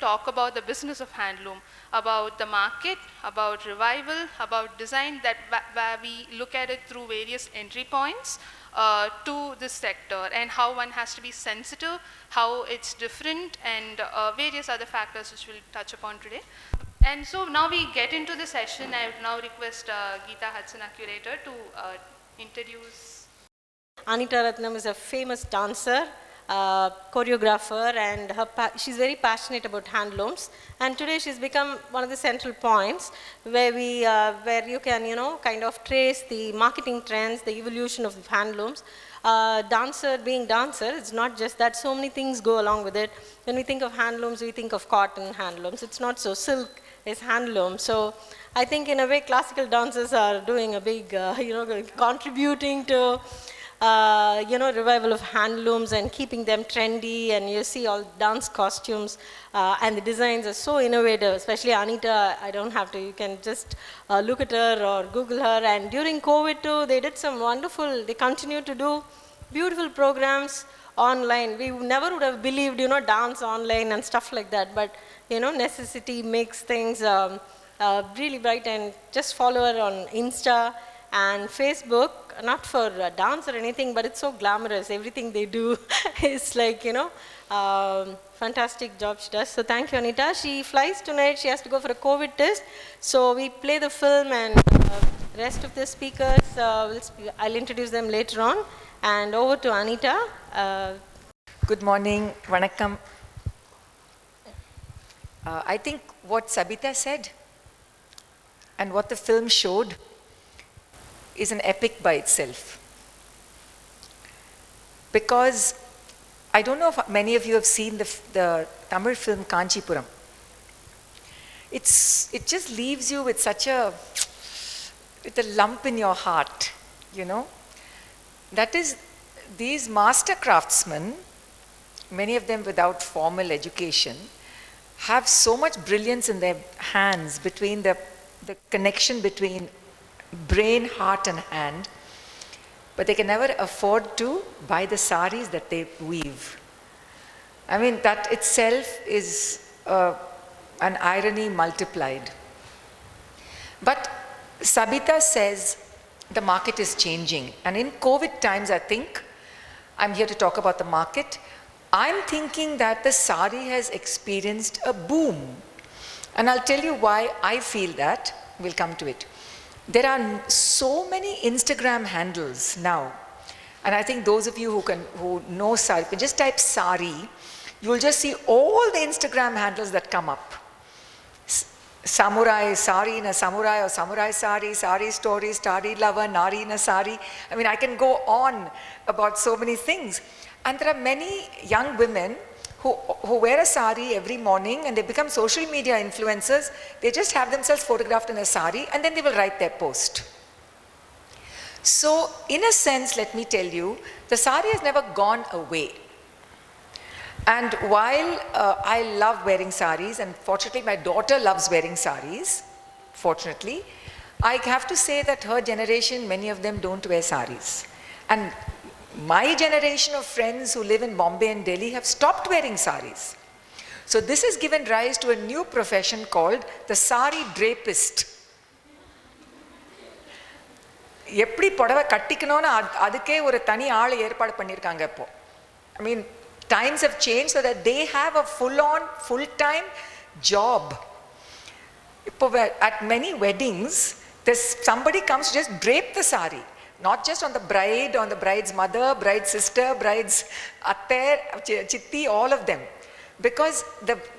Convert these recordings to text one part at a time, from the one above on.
talk about the business of handloom, about the market, about revival, about design, where we look at it through various entry points to this sector, and how one has to be sensitive, how it's different, and various other factors which we'll touch upon today. And so now we get into the session. I would now request Geeta Hudson, our curator, to introduce. ANITA RATNAM is a famous dancer, choreographer, and she's very passionate about handlooms. And today she's become one of the central points where where you can, kind of trace the marketing trends, the evolution of the handlooms. Dancer being dancer, it's not just that. So many things go along with it. When we think of handlooms, we think of cotton handlooms. It's not so. Silk is handloom. So I think in a way classical dancers are doing a big, contributing to revival of handlooms and keeping them trendy, and you see all dance costumes and the designs are so innovative, especially Anita. I don't have to, you can just look at her or Google her. And during COVID too, they did some wonderful, they continue to do beautiful programs online. We never would have believed, dance online and stuff like that, but necessity makes things really bright. And just follow her on Insta and Facebook, not for dance or anything, but it's so glamorous. Everything they do is like, fantastic job she does. So thank you, Anita. She flies tonight. She has to go for a COVID test. So we play the film, and rest of the speakers, I'll introduce them later on. And over to Anita. Good morning, Vanakkam. I think what Sabita said and what the film showed is an epic by itself. Because I don't know if many of you have seen the Tamil film Kanchipuram. It just leaves you with with a lump in your heart, That is, these master craftsmen, many of them without formal education, have so much brilliance in their hands between the connection between brain, heart and hand, but they can never afford to buy the saris that they weave. I mean, that itself is an irony multiplied. But Sabita says the market is changing, and in COVID times, I think, I'm here to talk about the market, I'm thinking that the sari has experienced a boom. And I'll tell you why I feel that. We'll come to it. There are so many Instagram handles now. And I think those of you who know sari, can just type sari, you'll just see all the Instagram handles that come up. Samurai, sari in a samurai, or samurai sari, sari story, sari lover, nari in a sari. I mean, I can go on about so many things. And there are many young women who wear a sari every morning, and they become social media influencers. They just have themselves photographed in a sari, and then they will write their post. So in a sense, let me tell you, the sari has never gone away. And while I love wearing saris, and fortunately my daughter loves wearing saris, fortunately, I have to say that her generation, many of them don't wear saris. And my generation of friends who live in Bombay and Delhi have stopped wearing saris. So this has given rise to a new profession called the sari drapist. எப்படி புடவை கட்டிக்கணும்னு அதுக்கே ஒரு தனி ஆளை ஏற்பாடு பண்ணியிருக்காங்க இப்போ. I mean, times have changed so that they have a full-on, full-time job. At many weddings, somebody comes to just drape the sari. Not just on the bride, on the bride's mother, bride's sister, bride's atte, chitti, all of them. Because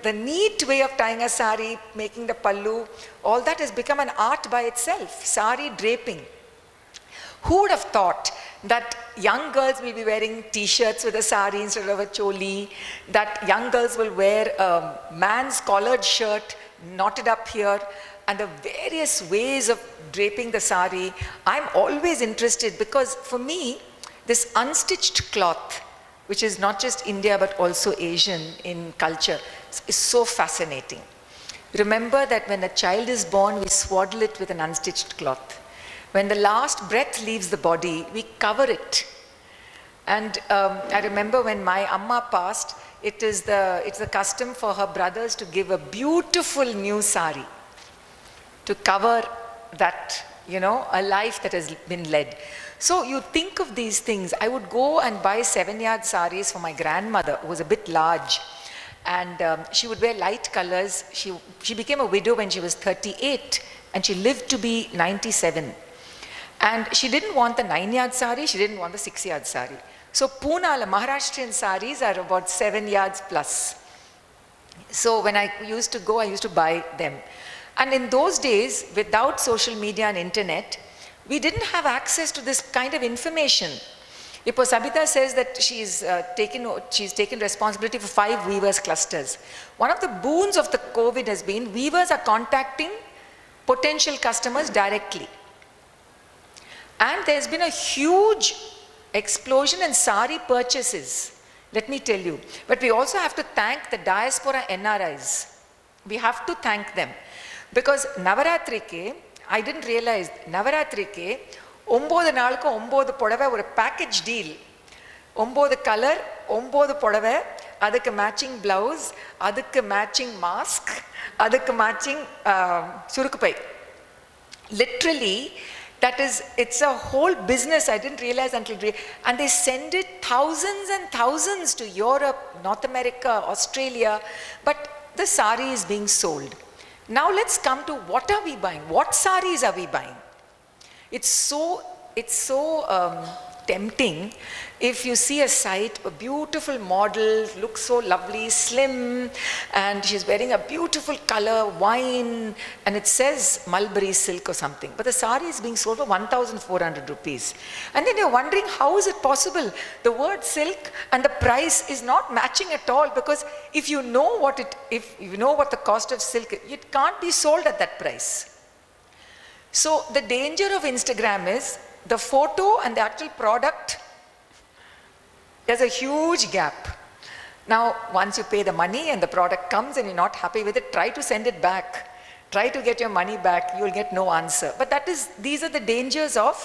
the neat way of tying a sari, making the pallu, all that has become an art by itself, sari draping. Who would have thought that young girls will be wearing t-shirts with a sari instead of a choli, that young girls will wear a man's collared shirt knotted up here, and the various ways of draping the sari. I'm always interested because for me, this unstitched cloth, which is not just India but also Asian in culture, is so fascinating. Remember that when a child is born, we swaddle it with an unstitched cloth. When the last breath leaves the body, we cover it. And I remember when my amma passed, it's the custom for her brothers to give a beautiful new sari to cover that, you know, a life that has been led. So you think of these things. I would go and buy 7-yard saris for my grandmother, who was a bit large. And she would wear light colors. She became a widow when she was 38, and she lived to be 97. And she didn't want the 9-yard sari, she didn't want the 6-yard sari. So Poonala, Maharashtrian saris are about 7 yards plus. So when I used to go, I used to buy them. And in those days, without social media and internet, we didn't have access to this kind of information. Ipo Sabita says that she's taken responsibility for 5 weavers clusters. One of the boons of the COVID has been weavers are contacting potential customers directly. And there's been a huge explosion in sari purchases, let me tell you. But we also have to thank the diaspora NRIs. We have to thank them. Because Navaratrike, I didn't realize, Navaratrike, 9 நாளுக்கு 9 புடவை ஒரு package deal. 9 color, 9 புடவை, அதுக்கு matching blouse, அதுக்கு matching mask, அதுக்கு matching சுருக்குப்பை. Literally, it's a whole business. I didn't realize until, and they send it thousands and thousands to Europe, North America, Australia, but the sari is being sold. Now let's come to what are we buying? What saris are we buying? It's so tempting. If you see a site, a beautiful model, looks so lovely, slim, and she's wearing a beautiful color, wine, and it says mulberry silk or something. But the sari is being sold for 1,400 rupees. And then you're wondering, how is it possible? The word silk and the price is not matching at all, because if you know what the cost of silk is, it can't be sold at that price. So the danger of Instagram is the photo and the actual product, there's a huge gap. Now, once you pay the money and the product comes and you're not happy with it, try to send it back. Try to get your money back, you'll get no answer. But these are the dangers of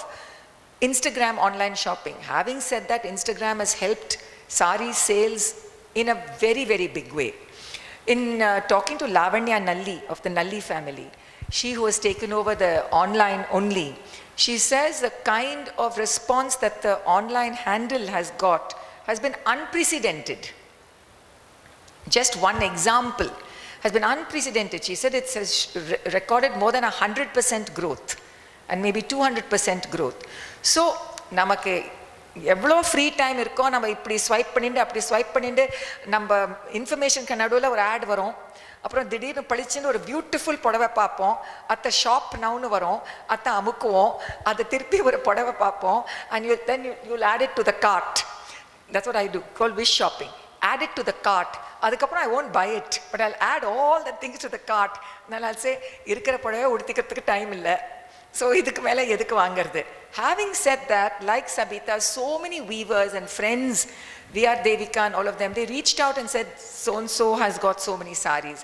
Instagram online shopping. Having said that, Instagram has helped sari sales in a very, very big way. In talking to Lavanya Nalli of the Nalli family, she who has taken over the online only, she says the kind of response that the online handle has got has been unprecedented. Just one example has been unprecedented. She said it has recorded more than 100% growth and maybe 200% growth. So, நமக்கு எவ்வளோ free time இருக்கோ நம்ம இப்படி swipe பண்ணிட்டு அப்படி swipe பண்ணிட்டு நம்ம இன்ஃபர்மேஷனுக்கு நடுவில் ஒரு ஆட் வரும், அப்புறம் திடீர்னு பளிச்சுன்னு ஒரு பியூட்டிஃபுல் புடவை பார்ப்போம், அத்தை ஷாப் நவுன்னு வரும், அத்தை அமுக்குவோம், அதை திருப்பி ஒரு புடவை பார்ப்போம், and then you'll add it to the cart. That's what I do, called wish shopping. Add it to the cart. அதுக்கப்புறம் I won't buy it, but I'll add all the things to the cart. Then I'll say, இருக்கிற புடவை உடுத்திக்கிறதுக்கு time இல்லை, so இதுக்கு மேலே எதுக்கு வாங்கிறது. Having said that, like Sabita, so many weavers and friends, VR Devika and all of them, they reached out and said, so-and-so has got so many saris.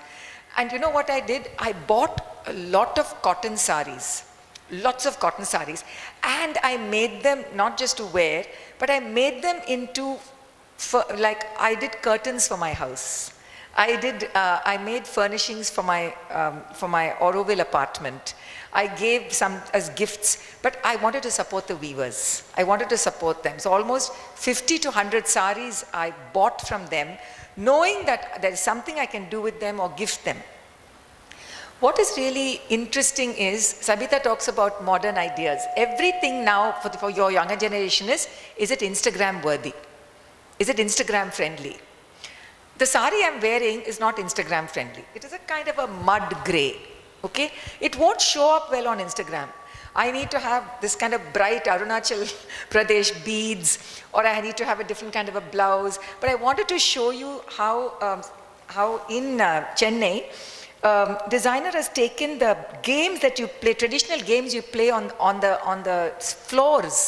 And you know what I did? I bought a lot of cotton saris, lots of cotton saris, and I made them not just to wear, but I made them into, like I did curtains for my house. I made furnishings for my Auroville apartment. I gave some as gifts, but I wanted to support the weavers. I wanted to support them. So almost 50 to 100 saris I bought from them, knowing that there is something I can do with them or gift them. What is really interesting is, Sabita talks about modern ideas. Everything now for your younger generation is it Instagram worthy? Is it Instagram friendly? The sari I'm wearing is not Instagram friendly. It is a kind of a mud gray. Okay? It won't show up well on Instagram. I need to have this kind of bright Arunachal Pradesh beads, or I need to have a different kind of a blouse. But I wanted to show you how in Chennai, designer has taken the games that you play, traditional games you play on the floors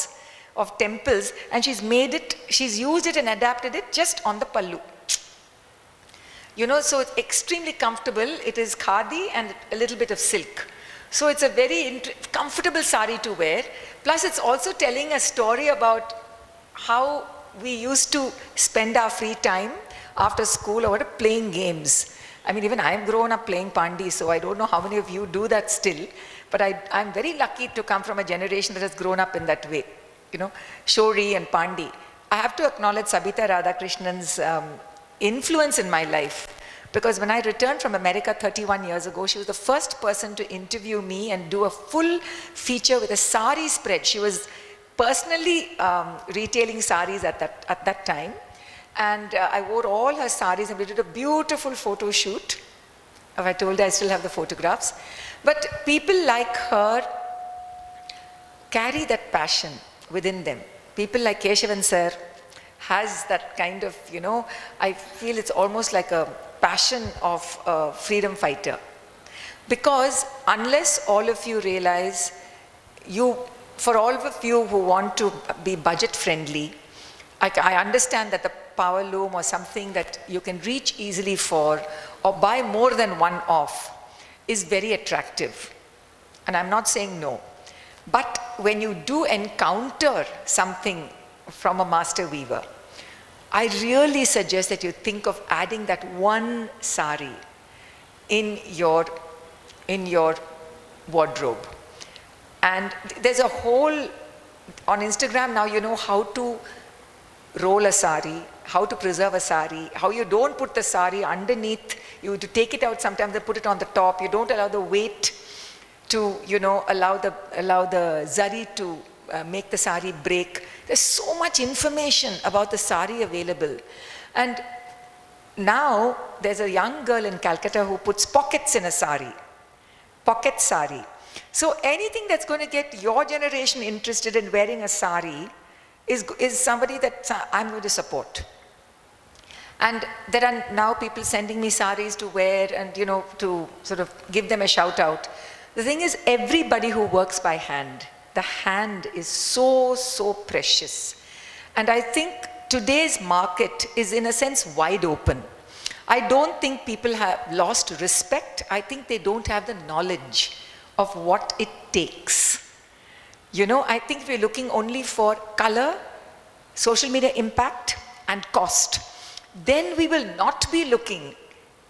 of temples, and she's used it and adapted it just on the pallu. You know, so it's extremely comfortable. It is khadi and a little bit of silk. So it's a very comfortable sari to wear. Plus it's also telling a story about how we used to spend our free time after school or playing games. I mean, even I've grown up playing Pandi, so I don't know how many of you do that still, but I'm very lucky to come from a generation that has grown up in that way, you know, Shori and Pandi. I have to acknowledge Sabita Radhakrishnan's influence in my life, because when I returned from America 31 years ago, she was the first person to interview me and do a full feature with a sari spread. She was personally retailing saris at that time. And I wore all her saris and we did a beautiful photo shoot. I told her I still have the photographs. But people like her carry that passion within them. People like Keshavan sir has that kind of, you know, I feel it's almost like a passion of a freedom fighter. Because unless all of you realize, for all of you who want to be budget friendly, I understand that the power loom or something that you can reach easily for or buy more than one off is very attractive. And I'm not saying no. But when you do encounter something from a master weaver, I really suggest that you think of adding that one sari in your wardrobe. And there's a whole, on Instagram now you know how to roll a sari, how to preserve a sari, how you don't put the sari underneath, you to take it out sometimes they put it on the top, you don't allow the weight to, you know, allow the zari to make the sari break. There's so much information about the sari available. And now there's a young girl in Calcutta who puts pockets in a sari, pocket sari. So anything that's going to get your generation interested in wearing a sari is somebody that I'm going to support. And there are now people sending me saris to wear and, you know, to sort of give them a shout out. The thing is, everybody who works by hand, the hand is so, so precious. And I think today's market is in a sense wide open. I don't think people have lost respect. I think they don't have the knowledge of what it takes. You know, I think we're looking only for color, social media impact, and cost. Then we will not be looking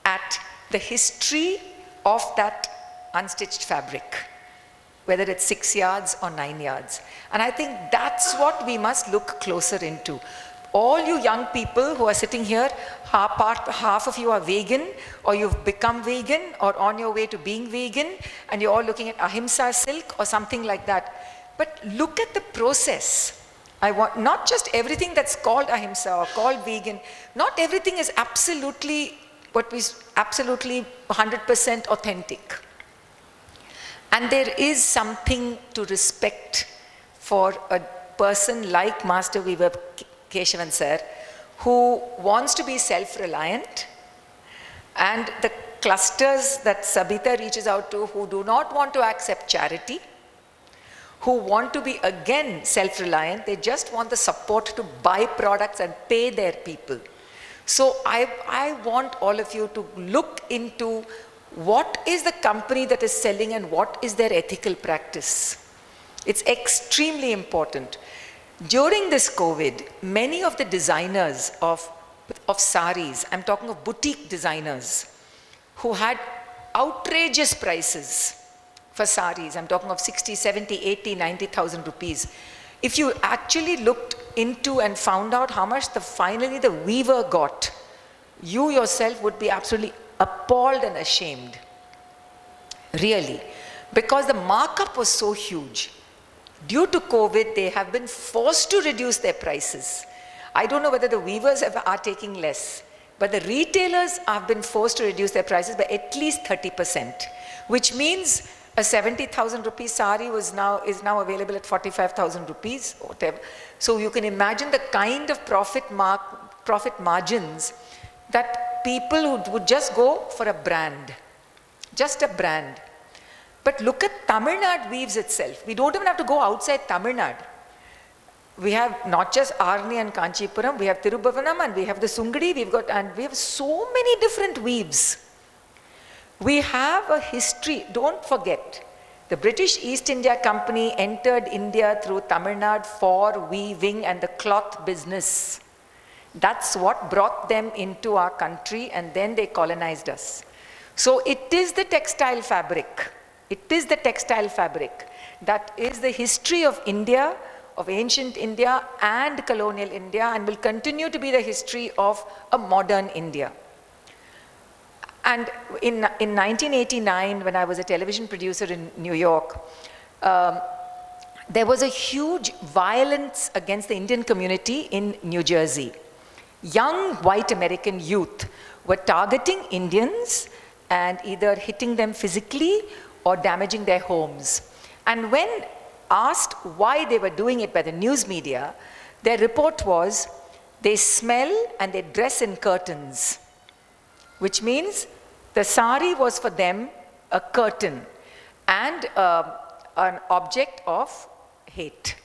at the history of that unstitched fabric, whether it's 6 yards or 9 yards. And I think that's what we must look closer into. All you young people who are sitting here, half of you are vegan, or you've become vegan, or on your way to being vegan, and you're all looking at ahimsa silk or something like that. But look at the process. I want not just everything that's called ahimsa or called vegan, not everything is absolutely 100% authentic. And there is something to respect for a person like Master Weaver Keshavan sir, who wants to be self-reliant, and the clusters that Sabita reaches out to who do not want to accept charity, who want to be again self-reliant, they just want the support to buy products and pay their people. So I want all of you to look into what is the company that is selling and what is their ethical practice. It's extremely important. During this COVID, many of the designers of saris, I'm talking of boutique designers, who had outrageous prices for saris, I'm talking of 60, 70, 80, 90,000 rupees. If you actually looked into and found out how much finally the weaver got, you yourself would be absolutely appalled and ashamed. Really. Because the markup was so huge. Due to COVID, they have been forced to reduce their prices. I don't know whether the weavers are taking less, but the retailers have been forced to reduce their prices by at least 30%, which means a 70,000 rupee sari is now available at 45,000 rupees, or whatever. So you can imagine the kind of profit margins that people who would just go for a brand, just a brand. But look at Tamil Nadu weaves itself. We don't even have to go outside Tamil Nadu. We have not just Arni and Kanchipuram, we have Tirubhavanam and we have the Sungadi, we have so many different weaves. We have a history. Don't forget, The British East India Company entered India through Tamil Nadu for weaving and the cloth business. That's what brought them into our country, and then they colonized us. So it is the textile fabric. It is the textile fabric that is the history of India, of ancient India and colonial India, and will continue to be the history of a modern India. And in 1989, when I was a television producer in New York, there was a huge violence against the Indian community in New Jersey. Young white American youth were targeting Indians and either hitting them physically or damaging their homes. And when asked why they were doing it by the news media, their report was, they smell and they dress in curtains, which means the sari was for them a curtain and an object of hate.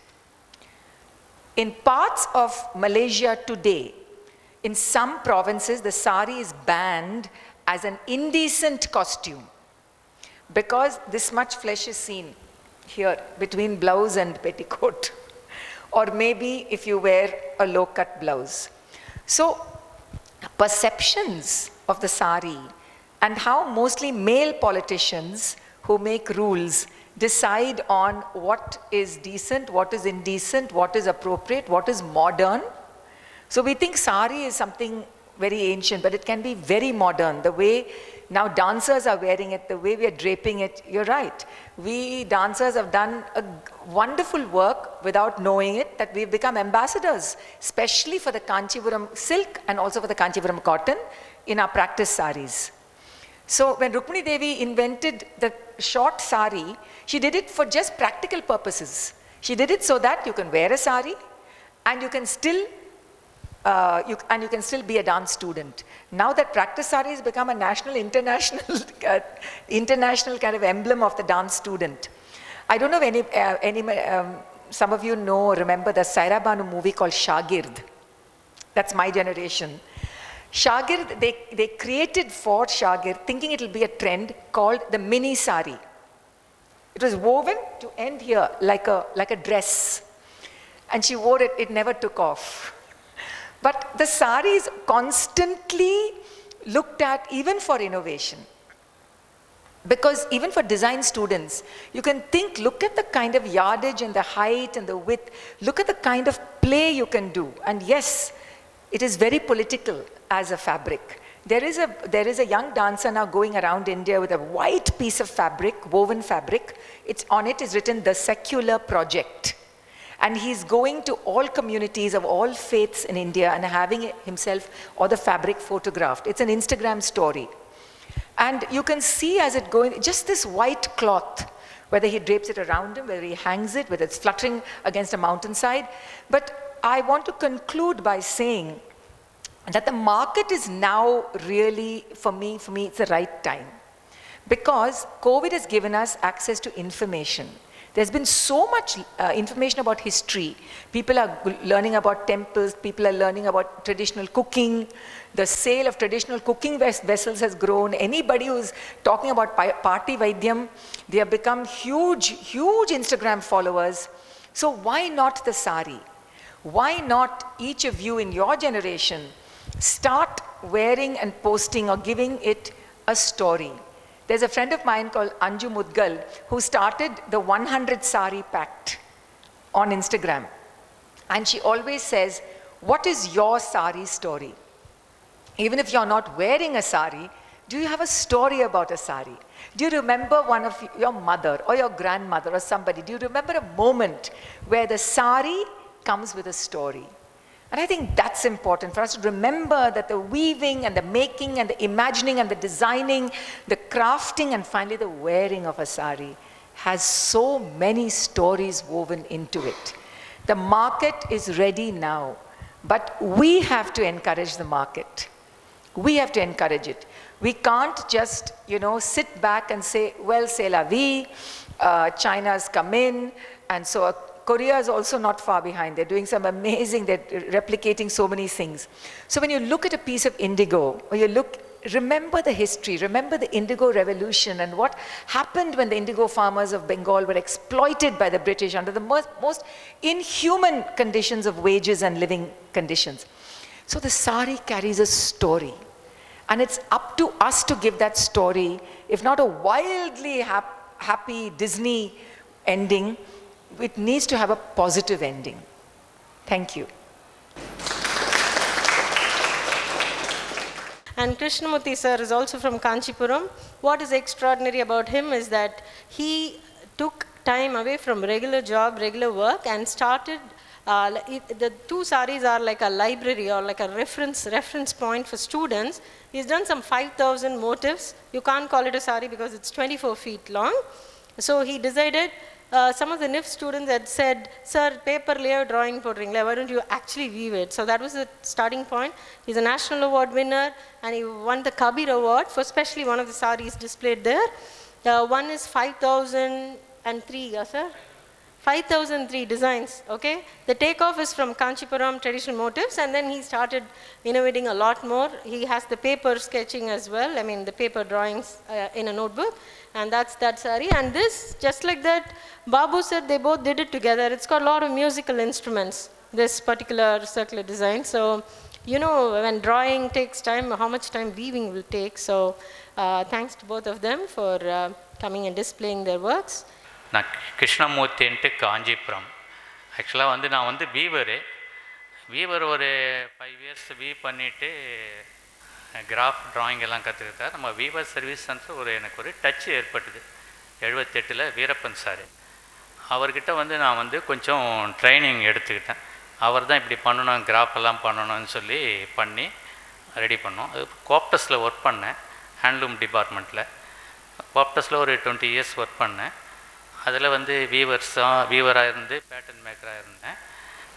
In parts of Malaysia today, in some provinces, the sari is banned as an indecent costume because this much flesh is seen here between blouse and petticoat, or maybe if you wear a low-cut blouse. So perceptions of the sari and how mostly male politicians who make rules decide on what is decent, what is indecent, what is appropriate, what is modern. So we think sari is something very ancient, but it can be very modern. The way now dancers are wearing it, the way we are draping it, you're right. We dancers have done a wonderful work without knowing it, that we've become ambassadors, especially for the Kanchipuram silk and also for the Kanchipuram cotton in our practice saris. So when Rukmini Devi invented the short sari, she did it for just practical purposes. She did it so that you can wear a sari and you can still be a dance student. Now that practice sari has become a national, international kind of emblem of the dance student. I don't know if some of you know or remember the Saira Banu movie called Shagird. That's my generation. Shagird, they created for Shagird, thinking it will be a trend, called the mini sari. It was woven to end here like a dress. And she wore it, it never took off. But the sari is constantly looked at even for innovation. Because even for design students, you can think, look at the kind of yardage and the height and the width, look at the kind of play you can do. And yes, it is very political as a fabric. There is a young dancer now going around India with a white piece of fabric, woven fabric. On it is written, "The Secular Project." And he's going to all communities of all faiths in India and having himself or the fabric photographed. It's an Instagram story. And you can see as it going, just this white cloth, whether he drapes it around him, whether he hangs it, whether it's fluttering against a mountainside. But I want to conclude by saying that the market is now really, for me, it's the right time. Because COVID has given us access to information. There's been so much information about history. People are learning about temples, people are learning about traditional cooking. The sale of traditional cooking vessels has grown. Anybody who's talking about party vaidyam, they have become huge, huge Instagram followers. So why not the sari? Why not each of you in your generation start wearing and posting or giving it a story? There's a friend of mine called Anju Mudgal who started the 100 Sari Pact on Instagram. And she always says, what is your sari story? Even if you're not wearing a sari, do you have a story about a sari? Do you remember one of your mother or your grandmother or somebody? Do you remember a moment where the sari comes with a story? And I think that's important for us to remember that the weaving and the making and the imagining and the designing, the crafting and finally the wearing of a sari has so many stories woven into it. The market is ready now, but we have to encourage the market. We have to encourage it. We can't just, sit back and say, well, c'est la vie, China's come in, and so Korea is also not far behind. They're doing some amazing, they're replicating so many things. So when you look at a piece of indigo, or you look remember the history, remember the indigo revolution and what happened when the indigo farmers of Bengal were exploited by the British under the most inhuman conditions of wages and living conditions. So the sari carries a story, and it's up to us to give that story, if not a wildly happy Disney ending, it needs to have a positive ending. Thank you. And Krishnamooorthy sir is also from Kanchipuram. What is extraordinary about him is that he took time away from regular job, regular work, and started, the two saris are like a library or like a reference point for students. He's done some 5,000 motifs. You can't call it a sari because it's 24 feet long. So he decided, some of the NIF students had said, sir, paper layer drawing podringle, why don't you actually weave it? So that was the starting point. He's a national award winner, and he won the Kabir Award for especially one of the saris displayed there. One is 5,003, yes sir? 5,003 designs, okay? The takeoff is from Kanchipuram traditional motifs, and then he started innovating a lot more. He has the paper sketching as well, I mean the paper drawings in a notebook, and that's that sari. And this, just like that, Babu said they both did it together. It's got a lot of musical instruments, this particular circular design. So, you know, when drawing takes time, how much time weaving will take. So, thanks to both of them for coming and displaying their works. நான் கிருஷ்ணமூர்த்தின்ட்டு காஞ்சிபுரம். ஆக்சுவலாக வந்து நான் வந்து viewer ஒரு 5 years we've பண்ணிவிட்டு graph drawing எல்லாம் கற்றுக்கிட்டேன். நம்ம வீவர் சர்வீஸ்ன்ற எனக்கு ஒரு டச் ஏற்பட்டுது 78 வீரப்பன் சார். அவர்கிட்ட வந்து நான் வந்து கொஞ்சம் ட்ரைனிங் எடுத்துக்கிட்டேன். அவர் தான் இப்படி பண்ணணும், கிராஃப் எல்லாம் பண்ணணும்னு சொல்லி பண்ணி ரெடி பண்ணோம். அது கோப்டஸில் ஒர்க் பண்ணேன், ஹேண்ட்லூம் டிபார்ட்மெண்ட்டில். கோப்டஸில் ஒரு 20 இயர்ஸ் ஒர்க் பண்ணேன். அதில் வந்து வீவராக இருந்து பேட்டர்ன் மேக்கராக இருந்தேன்.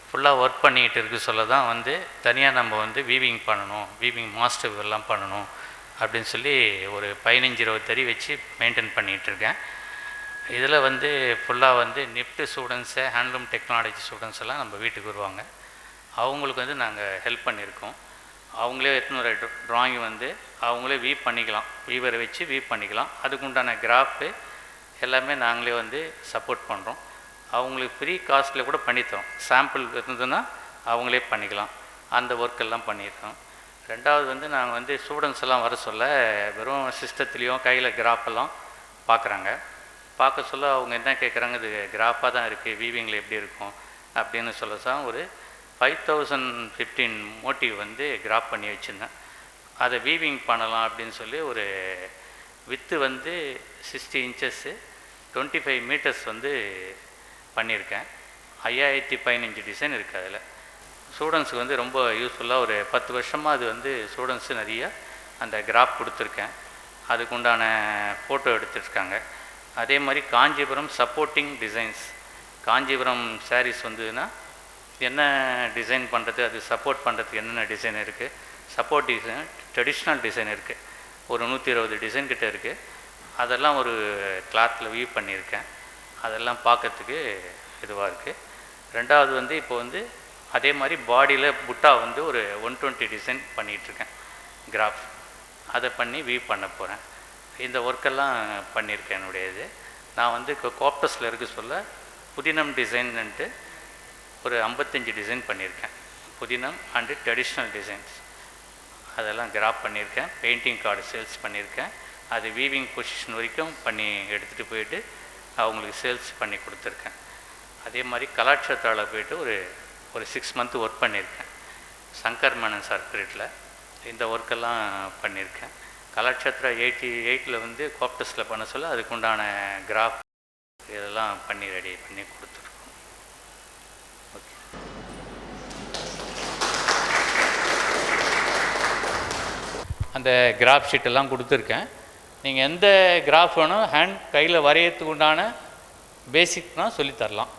ஃபுல்லாக ஒர்க் பண்ணிக்கிட்டு இருக்க சொல்ல தான் வந்து தனியாக நம்ம வந்து வீவிங் பண்ணணும், வீவிங் மாஸ்டர் எல்லாம் பண்ணணும் அப்படின்னு சொல்லி ஒரு 15-20 தறி வச்சு மெயின்டைன் பண்ணிகிட்ருக்கேன். இதில் வந்து ஃபுல்லாக வந்து நிஃப்ட் ஸ்டூடெண்ட்ஸு, ஹேண்ட்லூம் டெக்னாலஜி ஸ்டூடெண்ட்ஸ் எல்லாம் நம்ம வீட்டுக்கு வருவாங்க. அவங்களுக்கு வந்து நாங்கள் ஹெல்ப் பண்ணியிருக்கோம். அவங்களே எத்தனை ட்ராயிங் வந்து அவங்களே வீவ் பண்ணிக்கலாம், வீவரை வச்சு வீவ் பண்ணிக்கலாம். அதுக்குண்டான கிராஃபு எல்லாமே நாங்களே வந்து சப்போர்ட் பண்ணுறோம். அவங்களுக்கு ஃப்ரீ காஸ்ட்டில் கூட பண்ணித்தரோம். சாம்பிள் இருந்ததுன்னா அவங்களே பண்ணிக்கலாம். அந்த ஒர்க்கெல்லாம் பண்ணியிருக்கோம். ரெண்டாவது வந்து நாங்கள் வந்து ஸ்டூடெண்ட்ஸ் எல்லாம் வர சொல்ல வெறும் சிஸ்டத்துலேயும் கையில் கிராஃபெல்லாம் பார்க்குறாங்க. பார்க்க சொல்ல அவங்க என்ன கேட்குறாங்க, இது கிராஃபாக தான் இருக்குது, வீவிங்கில் எப்படி இருக்கும் அப்படின்னு சொல்ல தான் ஒரு 5015 மோட்டிவ் வந்து கிராஃப் பண்ணி வச்சுருந்தேன். அதை வீவிங் பண்ணலாம் அப்படின்னு சொல்லி ஒரு வித்து வந்து 60 இன்ச்சஸ்ஸு 25 மீட்டர்ஸ் வந்து பண்ணியிருக்கேன். 5015 டிசைன் இருக்குது. அதில் ஸ்டூடெண்ட்ஸுக்கு வந்து ரொம்ப யூஸ்ஃபுல்லாக ஒரு 10 வருஷமாக அது வந்து ஸ்டூடெண்ட்ஸு நிறைய அந்த கிராஃப் கொடுத்துருக்கேன். அதுக்குண்டான ஃபோட்டோ எடுத்துருக்காங்க. அதே மாதிரி காஞ்சிபுரம் சப்போர்ட்டிங் டிசைன்ஸ், காஞ்சிபுரம் சாரீஸ் வந்ததுன்னா என்ன டிசைன் பண்ணுறது, அது சப்போர்ட் பண்ணுறதுக்கு என்னென்ன டிசைன் இருக்குது, சப்போர்ட் டிசைன், ட்ரெடிஷ்னல் டிசைன் இருக்குது, ஒரு 120 டிசைன் கிட்ட இருக்குது. அதெல்லாம் ஒரு கிளாத்தில் வீவ் பண்ணியிருக்கேன். அதெல்லாம் பார்க்கறதுக்கு இதுவாக இருக்குது. ரெண்டாவது வந்து இப்போ வந்து அதே மாதிரி பாடியில் புட்டா வந்து ஒரு 120 டிசைன் பண்ணிகிட்ருக்கேன் கிராஃப். அதை பண்ணி வீவ் பண்ண போகிறேன். இந்த ஒர்க்கெல்லாம் பண்ணியிருக்கேன் என்னுடைய இது. நான் வந்து இப்போ கோப்டஸில் இருக்க சொல்ல புதினம் டிசைன்னுட்டு ஒரு 55 டிசைன் பண்ணியிருக்கேன். புதினம் அண்டு ட்ரெடிஷ்னல் டிசைன்ஸ் அதெல்லாம் கிராஃப் பண்ணியிருக்கேன். பெயிண்டிங் கார்டு சேல்ஸ் பண்ணியிருக்கேன். அது வீவிங் பொசிஷன் வரைக்கும் பண்ணி எடுத்துகிட்டு போயிட்டு அவங்களுக்கு சேல்ஸ் பண்ணி கொடுத்துருக்கேன். அதே மாதிரி கலாட்சேத்ராவில் போயிட்டு ஒரு 6 மந்த் ஒர்க் பண்ணியிருக்கேன். சங்கர் மேனன் சர்க்குலேட்டில் இந்த ஒர்க்கெல்லாம் பண்ணியிருக்கேன். கலாட்சேத்ரா 88 வந்து கோப்டஸில் பண்ண சொல்ல அதுக்குண்டான கிராஃப் இதெல்லாம் பண்ணி ரெடி பண்ணி கொடுத்துருக்கோம். ஓகே. அந்த கிராஃப் ஷீட்டெல்லாம் கொடுத்துருக்கேன். நீங்கள் எந்த கிராஃப் வேணும் ஹேண்ட் கையில் வரையறதுக்கு உண்டான பேசிக்னால் சொல்லித்தரலாம்,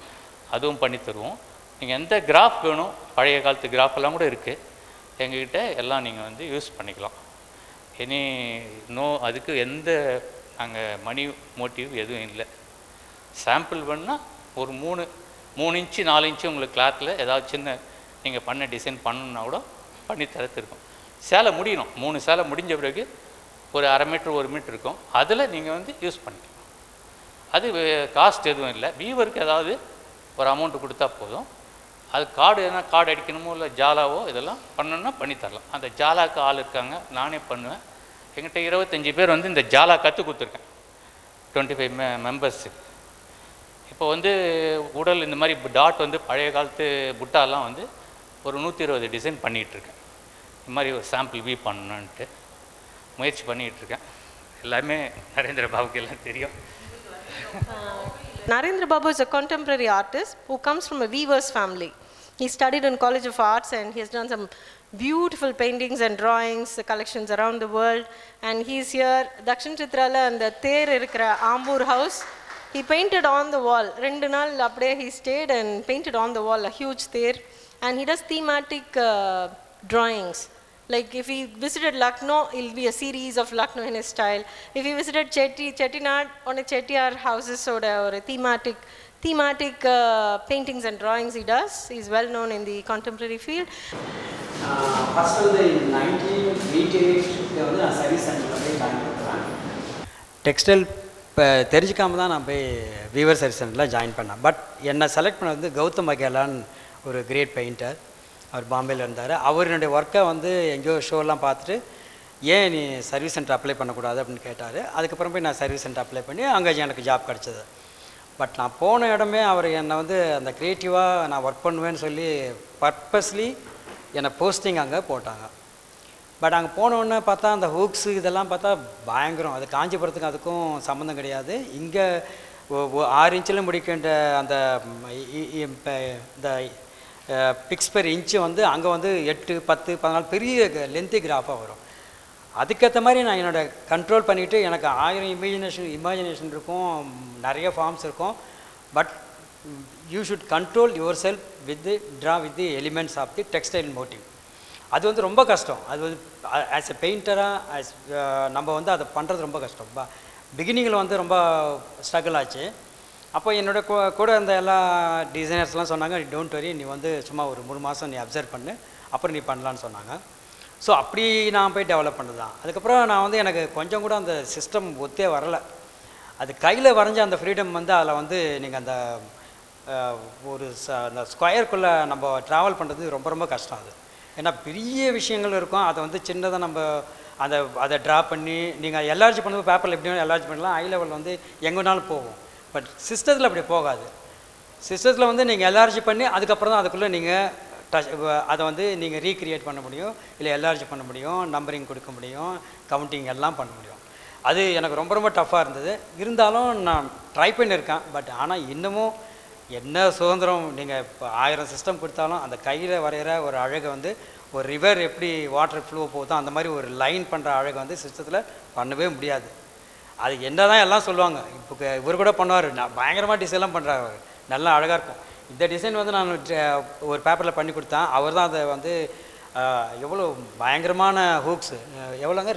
அதுவும் பண்ணித்தருவோம். நீங்கள் எந்த கிராஃப் வேணும், பழைய காலத்து கிராஃபெல்லாம் கூட இருக்குது எங்ககிட்ட, எல்லாம் நீங்கள் வந்து யூஸ் பண்ணிக்கலாம். அதுக்கு எந்த நாங்கள் மணி மோட்டிவ் எதுவும் இல்லை. சாம்பிள் வேணுன்னா ஒரு 3 இன்ச்சு 4 இன்ச்சு உங்களுக்கு கிளாத்தில் ஏதாவது சின்ன நீங்கள் பண்ண டிசைன் பண்ணணுன்னா கூட பண்ணி தரத்திருக்கும். சேலை முடியணும். 3 சேலை முடிஞ்ச பிறகு ஒரு 1/2 மீட்டர் 1 மீட்டர் இருக்கும். அதில் நீங்கள் வந்து யூஸ் பண்ணிக்கலாம். அது காஸ்ட் எதுவும் இல்லை. வீவருக்கு ஏதாவது ஒரு அமௌண்ட்டு கொடுத்தா போதும். அது கார்டு எதனா கார்டு அடிக்கணுமோ இல்லை ஜாலாவோ இதெல்லாம் பண்ணணுன்னா பண்ணி தரலாம். அந்த ஜாலாவுக்கு ஆள் இருக்காங்க, நானே பண்ணுவேன். எங்கிட்ட 25 பேர் வந்து இந்த ஜாலா கற்றுக் கொடுத்துருக்கேன், 25 மெம்பர்ஸுக்கு. இப்போ வந்து உடல் இந்த மாதிரி டாட் வந்து பழைய காலத்து புட்டாலாம் வந்து ஒரு 120 டிசைன் பண்ணிகிட்ருக்கேன். இந்த மாதிரி ஒரு சாம்பிள் வீ பண்ணணுன்ட்டு முயற்சி பண்ணிகிட்ருக்கேன். எல்லாமே நரேந்திர பாபுக்கு எல்லாம் தெரியும். Narendra Babu is a contemporary artist who comes from a weaver's family. He studied in College of Arts and he has done some beautiful paintings and drawings, collections around the world. And he's here, Dakshinachitra and the Ther irukra Ambur house. He painted on the wall. 2 naal apde he stayed and painted on the wall a huge Ther. And he does thematic drawings. Like if he visited Lucknow, it'll be a series of Lucknow in his style. If he visited Chettinad, on a Chettiar houses or a thematic paintings and drawings he does. He's well known in the contemporary field. First of the 1988 வந்து நான் service சென்டரில் போய் join பண்ணுறேன். Textile இப்போ தெரிஞ்சிக்காம தான் நான் போய் viewer service சென்டரில் ஜாயின் பண்ணேன். பட் என்னை செலக்ட் பண்ண வந்து கௌதம் பகேலான்னு ஒரு கிரேட் பெயிண்டர். அவர் பாம்பேயில் இருந்தார். அவருடைய ஒர்க்கை வந்து எங்கேயோ ஷோலாம் பார்த்துட்டு ஏன் நீ சர்வீஸ் சென்டர் அப்ளை பண்ணக்கூடாது அப்படின்னு கேட்டார். அதுக்கப்புறம் போய் நான் சர்வீஸ் சென்டர் அப்ளை பண்ணி அங்கே எனக்கு ஜாப் கிடச்சிது. பட் நான் போன இடமே அவர் என்னை வந்து அந்த க்ரியேட்டிவாக நான் ஒர்க் பண்ணுவேன்னு சொல்லி பர்பஸ்லி என்னை போஸ்டிங் அங்கே போட்டாங்க. பட் அங்கே போனோடனே பார்த்தா அந்த ஹூக்ஸு இதெல்லாம் பார்த்தா பயங்கரம். அது காஞ்சிபுரத்துக்கும் அதுக்கும் சம்மந்தம் கிடையாது. இங்கே 6 இன்ச்சில் முடிக்கின்ற அந்த இந்த பிக்ஸ் பெர் இன்ச்சு வந்து அங்கே வந்து 8, 10, 14 பெரிய லென்த்தி கிராஃபாக வரும். அதுக்கேற்ற மாதிரி நான் என்னோடய கண்ட்ரோல் பண்ணிவிட்டு எனக்கு 1000 இமேஜினேஷன் இருக்கும், நிறைய ஃபார்ம்ஸ் இருக்கும். But you should control yourself with draw with the elements of the textile motive. அது வந்து ரொம்ப கஷ்டம். அது வந்து ஆஸ் எ பெயிண்டராக நம்ம வந்து அதை பண்ணுறது ரொம்ப கஷ்டம். பிகினிங்கில் வந்து ரொம்ப ஸ்ட்ரகிள் ஆச்சு. அப்போ என்னோடய கூட அந்த எல்லா டிசைனர்ஸ்லாம் சொன்னாங்க, டோன்ட் வரி, நீ வந்து சும்மா ஒரு 3 மாதம் நீ அப்சர்வ் பண்ணு, அப்புறம் நீ பண்ணலான்னு சொன்னாங்க. ஸோ அப்படி நான் போய் டெவலப் பண்ணது தான். அதுக்கப்புறம் நான் வந்து எனக்கு கொஞ்சம் கூட அந்த சிஸ்டம் ஒத்தே வரலை. அது கையில் வரைஞ்ச அந்த ஃப்ரீடம் வந்து அதில் வந்து நீங்கள் அந்த ஒரு அந்த ஸ்கொயருக்குள்ளே நம்ம ட்ராவல் பண்ணுறது ரொம்ப ரொம்ப கஷ்டம். அது ஏன்னா பெரிய விஷயங்கள் இருக்கும். அதை வந்து சின்னதாக நம்ம அதை ட்ரா பண்ணி நீங்கள் எல்ஆர்ஜி பண்ணும்போது பேப்பரில் எப்படி வேணும் எல்ஆர்ஜி பண்ணலாம், ஐ லெவலில் வந்து எங்கே வேணாலும் போகும். பட் சிஸ்டத்தில் அப்படி போகாது. சிஸ்டத்தில் வந்து நீங்கள் எல்ஆர்ஜி பண்ணி அதுக்கப்புறம் தான் அதுக்குள்ளே நீங்கள் அதை வந்து நீங்கள் ரீக்ரியேட் பண்ண முடியும், இல்லை எல்ஆர்ஜி பண்ண முடியும், நம்பரிங் கொடுக்க முடியும், கவுண்டிங் எல்லாம் பண்ண முடியும். அது எனக்கு ரொம்ப ரொம்ப டஃப்பாக இருந்தது. இருந்தாலும் நான் ட்ரை பண்ணியிருக்கேன். பட் ஆனால் இன்னமும் என்ன சுதந்திரம் நீங்கள் இப்போ 1000 சிஸ்டம் கொடுத்தாலும் அந்த கையில் வரைகிற ஒரு அழகை வந்து ஒரு ரிவர் எப்படி வாட்டர் ஃப்ளோ போகுதோ அந்த மாதிரி ஒரு லைன் பண்ணுற அழகை வந்து சிஸ்டத்தில் பண்ணவே முடியாது. அது என்ன தான் எல்லாம் சொல்லுவாங்க. இப்போ இவர் கூட பண்ணுவார், நான் பயங்கரமாக டிசைன்லாம் பண்ணுறாரு, அவர் நல்லா அழகாக இருக்கும். இந்த டிசைன் வந்து நான் ஒரு பேப்பரில் பண்ணி கொடுத்தேன். அவர் தான் அதை வந்து எவ்வளோ பயங்கரமான ஹூக்ஸு எவ்வளோங்க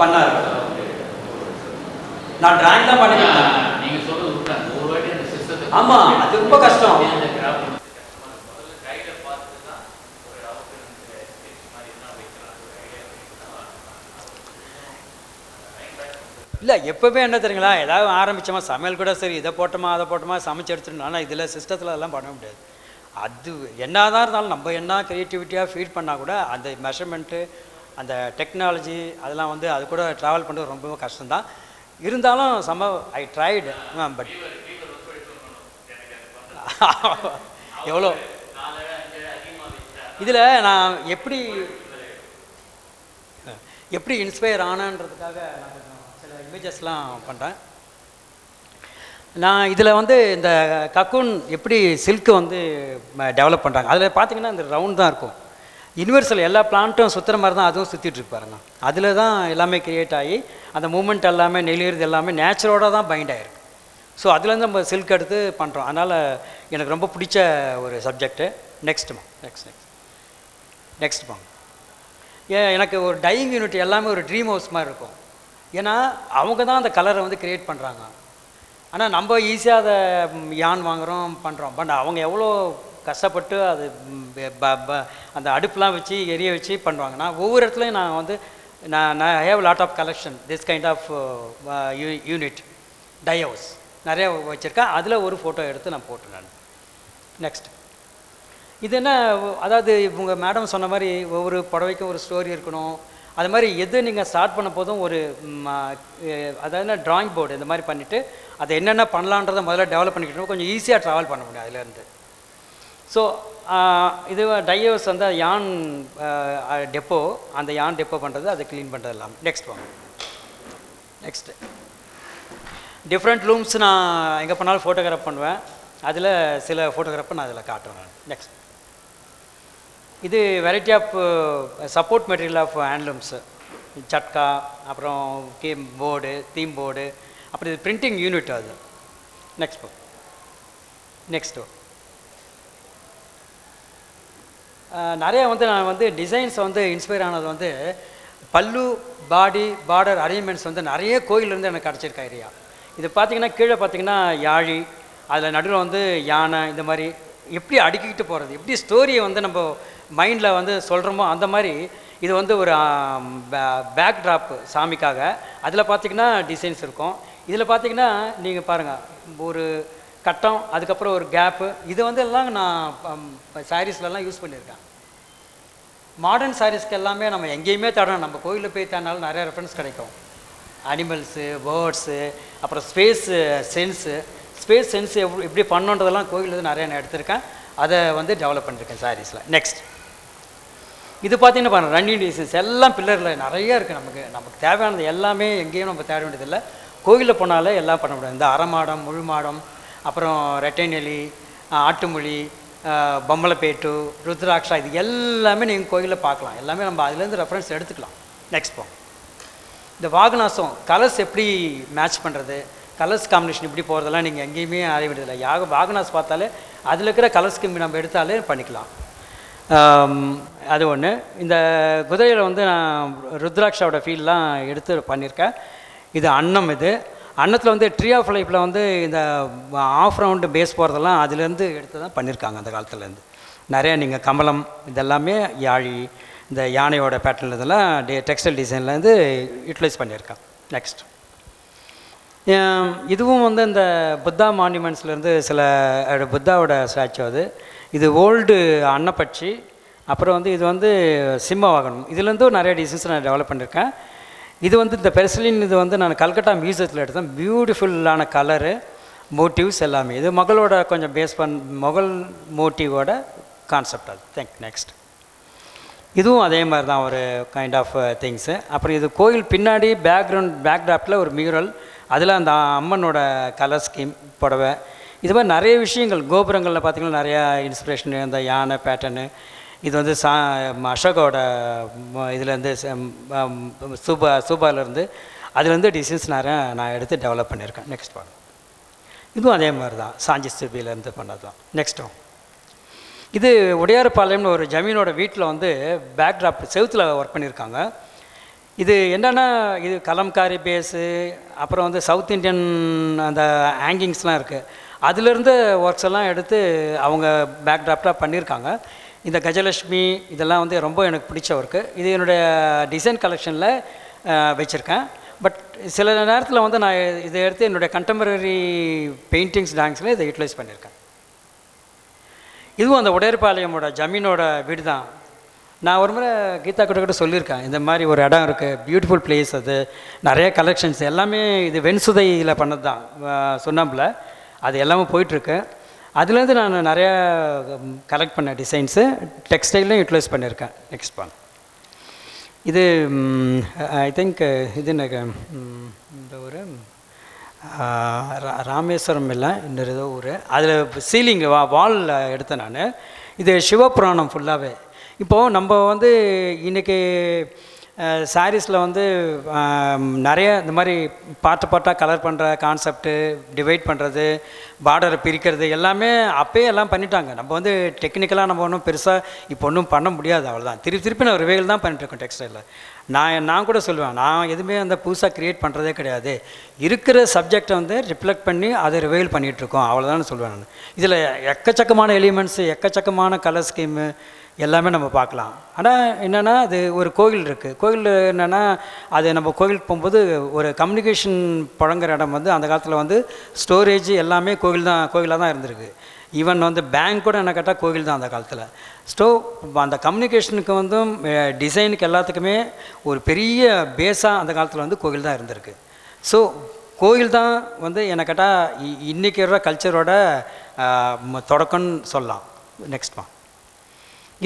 பண்ணார். நான் டிராயிங் தான் பண்ணி கொடுத்தேன். ஆமாம், அது ரொம்ப கஷ்டம். இல்லை எப்போவுமே என்ன தெரியுங்களா, ஏதாவது ஆரம்பித்தோமா சமையல் கூட சரி இதை போட்டோமா அதை போட்டோமா சமைச்சு எடுத்துட்டோம். ஆனால் இதில் சிஸ்டத்தில் அதெல்லாம் பண்ண முடியாது. அது என்ன தான் இருந்தாலும் நம்ம என்ன க்ரியேட்டிவிட்டியாக ஃபீட் பண்ணால் கூட அந்த மெஷர்மெண்ட்டு அந்த டெக்னாலஜி அதெல்லாம் வந்து அது கூட ட்ராவல் பண்ணுறது ரொம்ப கஷ்டம்தான். இருந்தாலும் ஐ ட்ரைடு. பட் எவ்வளோ இதில் நான் எப்படி இன்ஸ்பயர் ஆனன்றதுக்காக நான் சில இமேஜஸ்லாம் பண்ணுறேன். நான் இதில் வந்து இந்த கக்கூன் எப்படி சில்க்கு வந்து டெவலப் பண்ணுறாங்க அதில் பார்த்தீங்கன்னா இந்த ரவுண்ட் தான் இருக்கும். யூனிவர்சல் எல்லா பிளான்ட்டும் சுற்றுற மாதிரி தான் அதுவும் சுற்றிட்டுருக்கு பாருங்க. அதில் தான் எல்லாமே க்ரியேட் ஆகி அந்த மூமெண்ட் எல்லாமே நெளியிறது எல்லாமே நேச்சுரோட தான் பைண்ட் ஆகிருக்கு. ஸோ அதுலேருந்து நம்ம சில்க் எடுத்து பண்ணுறோம். அதனால் எனக்கு ரொம்ப பிடிச்ச ஒரு சப்ஜெக்ட்டு. நெக்ஸ்ட் பாங்க. எனக்கு ஒரு டையிங் யூனிட் எல்லாமே ஒரு ட்ரீம் ஹவுஸ் மாதிரி இருக்கும். ஏன்னா அவங்க தான் அந்த கலரை வந்து க்ரியேட் பண்ணுறாங்க. ஆனால் நம்ம ஈஸியாக அதை யான் வாங்குகிறோம் பண்ணுறோம். பட் அவங்க எவ்வளோ கஷ்டப்பட்டு அது அந்த அடுப்புலாம் வச்சு எரிய வச்சு பண்ணுவாங்க. நான் ஒவ்வொரு இடத்துலையும் நான் வந்து நான் I have lot of collection this kind of unit dye house நிறைய வச்சுருக்கேன். அதில் ஒரு ஃபோட்டோ எடுத்து நான் போட்டேன் நான். நெக்ஸ்ட் இது என்ன, அதாவது இவங்க மேடம் சொன்ன மாதிரி ஒவ்வொரு புடவைக்கும் ஒரு ஸ்டோரி இருக்கணும். அது மாதிரி எது நீங்கள் ஸ்டார்ட் பண்ண போதும் ஒரு அதாவது ட்ராயிங் போர்டு இந்த மாதிரி பண்ணிவிட்டு அதை என்னென்ன பண்ணலான்றதை முதல்ல டெவலப் பண்ணிக்கிட்டோம், கொஞ்சம் ஈஸியாக ட்ராவல் பண்ண முடியும் அதுலேருந்து. ஸோ இது டைவர்ஸ் வந்து யான் டெப்போ, அந்த யான் டெப்போ பண்ணுறது, அதை க்ளீன் பண்ணுறது எல்லாமே. நெக்ஸ்ட் வாங்க. நெக்ஸ்ட்டு டிஃப்ரெண்ட் லூம்ஸ் நான் எங்கே பண்ணாலும் ஃபோட்டோகிராஃப் பண்ணுவேன். அதில் சில ஃபோட்டோகிராஃபை நான் அதில் காட்டுவேன் நான். நெக்ஸ்ட் இது variety of support material of handlooms, சட்கா, அப்புறம் போர்டு, தீம் போர்டு, அப்புறம் இது பிரிண்டிங் யூனிட் அது. நெக்ஸ்ட்டு நிறையா வந்து நான் வந்து டிசைன்ஸை வந்து இன்ஸ்பயர் ஆனது வந்து பல்லு, பாடி, பார்டர் அரேஞ்ச்மெண்ட்ஸ் வந்து நிறைய கோயிலேருந்து எனக்கு கிடச்சிருக்கா ஐடியா. இது பார்த்திங்கன்னா கீழே பார்த்திங்கன்னா யாழி, அதில் நடுவில் வந்து யானை, இந்த மாதிரி எப்படி அடுக்கிக்கிட்டு போகிறது, எப்படி ஸ்டோரியை வந்து நம்ம மைண்டில் வந்து சொல்கிறோமோ அந்த மாதிரி இது வந்து ஒரு பேக் ட்ராப் சாமிக்காக. அதில் பார்த்திங்கன்னா டிசைன்ஸ் இருக்கும். இதில் பார்த்திங்கன்னா நீங்கள் பாருங்கள் ஒரு கட்டம், அதுக்கப்புறம் ஒரு கேப்பு, இது வந்து எல்லாம் நான் சாரீஸ்லலாம் யூஸ் பண்ணியிருக்கேன். மாடர்ன் சாரீஸ்க்கு எல்லாமே நம்ம எங்கேயுமே தேடணும், நம்ம கோயிலில் போய் தேடினாலும் நிறைய ரெஃபரன்ஸ் கிடைக்கும். அனிமல்ஸு, பேர்ட்ஸு, அப்புறம் ஸ்பேஸ் சென்ஸு எப்படி பண்ணுன்றதெல்லாம் கோயிலில் நிறைய நான் எடுத்திருக்கேன். அதை வந்து டெவலப் பண்ணியிருக்கேன் சாரீஸில். நெக்ஸ்ட் இது பார்த்தீங்கன்னா பாருங்கள், ரன்னிங் டிசைன்ஸ் எல்லாம் பில்லரில் நிறைய இருக்குது. நமக்கு தேவையானது எல்லாமே எங்கேயும் நம்ம தேட வேண்டியதில்லை, கோயிலில் போனாலே எல்லாம் பண்ண முடியாது. இந்த அரமாடம், முழுமாடம், அப்புறம் ரெட்டைநெலி, ஆட்டுமொழி, பொம்மலைப்பேட்டு, ருத்ராட்சா, இது எல்லாமே நீங்கள் கோயிலில் பார்க்கலாம். எல்லாமே நம்ம அதுலேருந்து ரெஃபரன்ஸ் எடுத்துக்கலாம். நெக்ஸ்ட் போம். இந்த வாகனாசம் கலர்ஸ் எப்படி மேட்ச் பண்ணுறது, கலர்ஸ் காம்பினேஷன் இப்படி போகிறதெல்லாம் நீங்கள் எங்கேயுமே அறிய வேண்டியதில்லை. வாகனாஸ் பார்த்தாலே அதில் இருக்கிற கலர்ஸ் கம்மி நம்ம எடுத்தாலே பண்ணிக்கலாம். அது ஒன்று. இந்த குதிரையில் வந்து நான் ருத்ராட்சாவோட ஃபீல்லாம் எடுத்து பண்ணியிருக்கேன். இது அன்னம். இது அன்னத்தில் வந்து ட்ரீ ஆஃப் லைஃப்பில் வந்து இந்த ஆஃப் ரவுண்டு பேஸ் போகிறதெல்லாம் அதுலேருந்து எடுத்து தான் பண்ணியிருக்காங்க அந்த காலத்துலேருந்து. நிறையா நீங்கள் கமலம் இதெல்லாமே யாழி, இந்த யானையோட பேட்டர்ன் இதெல்லாம் டெக்ஸ்டைல் டிசைன்லேருந்து யூட்டிலைஸ் பண்ணியிருக்கேன். நெக்ஸ்ட் இதுவும் வந்து இந்த புத்தா மான்யூமெண்ட்ஸ்லேருந்து சில புத்தாவோட ஸ்டாச்சு. இது ஓல்டு அன்னப்பட்சி. அப்புறம் வந்து இது வந்து சிம்ம வாகனம். இதுலேருந்தும் நிறைய டிசைன்ஸ் நான் டெவலப் பண்ணியிருக்கேன். இது வந்து இந்த பெர்சிலின், இது வந்து நான் கல்கட்டா மியூசியத்தில் எடுத்தேன். பியூட்டிஃபுல்லான கலரு, மோட்டிவ்ஸ் எல்லாமே. இது மகளோட கொஞ்சம் பேஸ் மொகல் மோட்டிவோட கான்செப்ட் அது. நெக்ஸ்ட் இதுவும் அதே மாதிரி தான் ஒரு கைண்ட் ஆஃப் திங்ஸு. அப்புறம் இது கோயில் பின்னாடி பேக்ராப்பில் ஒரு மியூரல், அதில் அந்த அம்மனோட கலர் ஸ்கீம், புடவை, இது மாதிரி நிறைய விஷயங்கள். கோபுரங்களில் பார்த்திங்கன்னா நிறையா இன்ஸ்பிரேஷனு, அந்த யானை பேட்டர்னு. இது வந்து அசோகோட இதுலேருந்து சூபாலேருந்து அதுலேருந்து டிசைன்ஸ் நிறையா நான் எடுத்து டெவலப் பண்ணியிருக்கேன். நெக்ஸ்ட் பாருங்கள். இதுவும் அதே மாதிரி தான், சாஞ்சி ஸ்தூபியிலேருந்து பண்ணது தான். நெக்ஸ்ட்டும் இது உடையார்பாளையம்னு ஒரு ஜமீனோட வீட்டில் வந்து பேக்ட்ராப் செவுத்தில் ஒர்க் பண்ணியிருக்காங்க. இது என்னென்னா, இது கலம்காரி பேஸு, அப்புறம் வந்து சவுத் இண்டியன் அந்த ஹேங்கிங்ஸ்லாம் இருக்குது. அதுலேருந்து ஒர்க்ஸ் எல்லாம் எடுத்து அவங்க பேக்ட்ராப்டாக பண்ணியிருக்காங்க. இந்த கஜலட்சுமி இதெல்லாம் வந்து ரொம்ப எனக்கு பிடிச்ச ஒர்க்கு. இது என்னுடைய டிசைன் கலெக்ஷனில் வச்சுருக்கேன். பட் சில நேரத்தில் வந்து நான் இதை எடுத்து என்னுடைய கண்டெம்பரரி பெயிண்டிங்ஸ் டான்ஸில் இதை யூட்டிலைஸ் பண்ணியிருக்கேன். இதுவும் அந்த உடையார்பாளையமோட ஜமீனோட வீடு தான். நான் ஒரு முறை கீதா கூட சொல்லியிருக்கேன், இந்த மாதிரி ஒரு இடம் இருக்குது, பியூட்டிஃபுல் பிளேஸ், அது நிறைய கலெக்ஷன்ஸ் எல்லாமே இது வெண்சுதையில் பண்ணது தான், சுண்ணாம்பில். அது எல்லாமே போயிட்டுருக்கு. அதுலேருந்து நான் நிறையா கலெக்ட் பண்ண டிசைன்ஸு டெக்ஸ்டைலையும் யூட்டிலைஸ் பண்ணியிருக்கேன். நெக்ஸ்ட் பண்ண இது ஐ திங்க் இது எனக்கு இந்த ஒரு ராமேஸ்வரம் இல்லை, இன்னொரு ஏதோ ஊர், அதில் சீலிங் வாலில் எடுத்தேன் நான். இது சிவபுராணம் ஃபுல்லாகவே. இப்போது நம்ம வந்து இன்றைக்கி சாரீஸில் வந்து நிறைய இந்த மாதிரி பார்ட்டாக கலர் பண்ணுற கான்செப்ட்டு, டிவைட் பண்ணுறது, பார்டரை பிரிக்கிறது எல்லாமே அப்போயே எல்லாம் பண்ணிட்டாங்க. நம்ம வந்து டெக்னிக்கலாக நம்ம ஒன்றும் பெருசாக இப்போ ஒன்றும் பண்ண முடியாது, அவ்வளோதான். திருப்பி நான் ரிவைல் தான் பண்ணிட்டுருக்கோம் டெக்ஸ்டைலில். நான் கூட சொல்லுவேன், நான் எதுவுமே அந்த புதுசாக க்ரியேட் பண்ணுறதே கிடையாது. இருக்கிற சப்ஜெக்டை வந்து ரிஃப்ளெக்ட் பண்ணி அதை ரிவைல் பண்ணிகிட்ருக்கோம், அவ்வளோதான் சொல்லுவேன் நான். இதில் எக்கச்சக்கமான எலிமெண்ட்ஸு, எக்கச்சக்கமான கலர் ஸ்கீமு எல்லாமே நம்ம பார்க்கலாம். ஆனால் என்னென்னா அது ஒரு கோவில் இருக்குது. கோவில் என்னென்னா அது நம்ம கோவிலுக்கு போகும்போது ஒரு கம்யூனிகேஷன் புழங்குற இடம் வந்து அந்த காலத்தில் வந்து ஸ்டோரேஜ் எல்லாமே கோவிலாக தான் இருந்திருக்கு. ஈவன் வந்து பேங்க் கூட என்ன கேட்டால் கோவில் தான் அந்த காலத்தில். அந்த கம்யூனிகேஷனுக்கு வந்து டிசைனுக்கு எல்லாத்துக்குமே ஒரு பெரிய பேஸாக அந்த காலத்தில் வந்து கோவில் தான் இருந்திருக்கு. ஸோ கோவில் தான் வந்து என்ன கேட்டால் இன்றைக்கி இருக்கிற கல்ச்சரோட தொடக்கம்னு சொல்லலாம். நெக்ஸ்ட்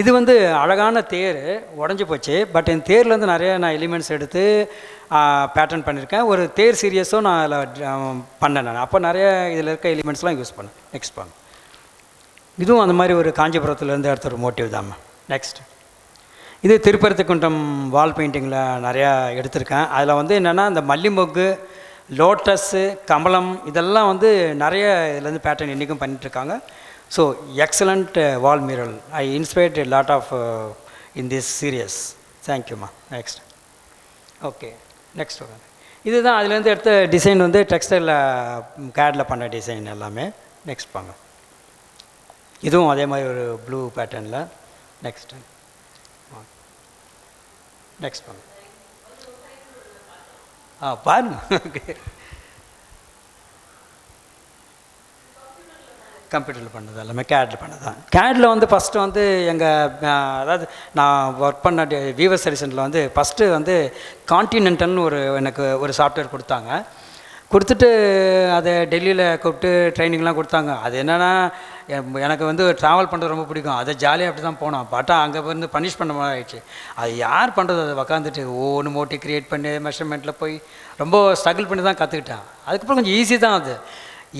இது வந்து அழகான தேர் உடஞ்சி போச்சு. பட் என் தேர்லேருந்து நிறைய நான் எலிமெண்ட்ஸ் எடுத்து பேட்டர்ன் பண்ணியிருக்கேன். ஒரு தேர் சீரியஸும் நான் அதில் பண்ணேன் நான். அப்போ நிறைய இதில் இருக்க எலிமெண்ட்ஸ்லாம் யூஸ் பண்ணேன். நெக்ஸ்ட் பாருங்க. இதுவும் அந்த மாதிரி ஒரு காஞ்சிபுரத்துலேருந்து எடுத்த ஒரு மோட்டிவ் தான். நெக்ஸ்ட் இது திருப்பரத்துக்குன்றம் வால் பெயிண்டிங்கில் நிறையா எடுத்திருக்கேன். அதில் வந்து என்னென்னா இந்த மல்லிமொக்கு, லோட்டஸ்ஸு, கமலம் இதெல்லாம் வந்து நிறைய இதுலேருந்து பேட்டர்ன் இன்றைக்கும் பண்ணிகிட்ருக்காங்க. So excellent wall mural. I inspired lot of in this series. தேங்க்யூம்மா. Next okay. நெக்ஸ்ட் இதுதான் அதுலேருந்து எடுத்த டிசைன் வந்து டெக்ஸ்டைலில் கேடில் பண்ண டிசைன் எல்லாமே. நெக்ஸ்ட் பாங்க. இதுவும் அதே மாதிரி ஒரு ப்ளூ பேட்டர்னில். நெக்ஸ்ட்டு நெக்ஸ்ட் பாங்க. பாருங்க. ஓகே. கம்ப்யூட்டரில் பண்ணது எல்லாமே கேடில் பண்ணது தான். கேடில் வந்து ஃபஸ்ட்டு வந்து அதாவது நான் ஒர்க் பண்ண வீவர் சர்வீசனில் வந்து ஃபஸ்ட்டு வந்து கான்டினென்டல்னு எனக்கு ஒரு சாஃப்ட்வேர் கொடுத்தாங்க. கொடுத்துட்டு அதை டெல்லியில் கூப்பிட்டு ட்ரைனிங்லாம் கொடுத்தாங்க. அது என்னென்னா எனக்கு வந்து ட்ராவல் பண்ணுறது ரொம்ப பிடிக்கும். அதை ஜாலியாக அப்படி தான் போனோம். பட்டா அங்கே வந்து பனிஷ் பண்ண மாதிரி ஆயிடுச்சு. அது யார் பண்ணுறது? அதை உக்காந்துட்டு ஒவ்வொன்று மோட்டி க்ரியேட் பண்ணி மெஷர்மெண்ட்டில் போய் ரொம்ப ஸ்ட்ரகிள் பண்ணி தான் கற்றுக்கிட்டேன். அதுக்கப்புறம் கொஞ்சம் ஈஸி தான். அது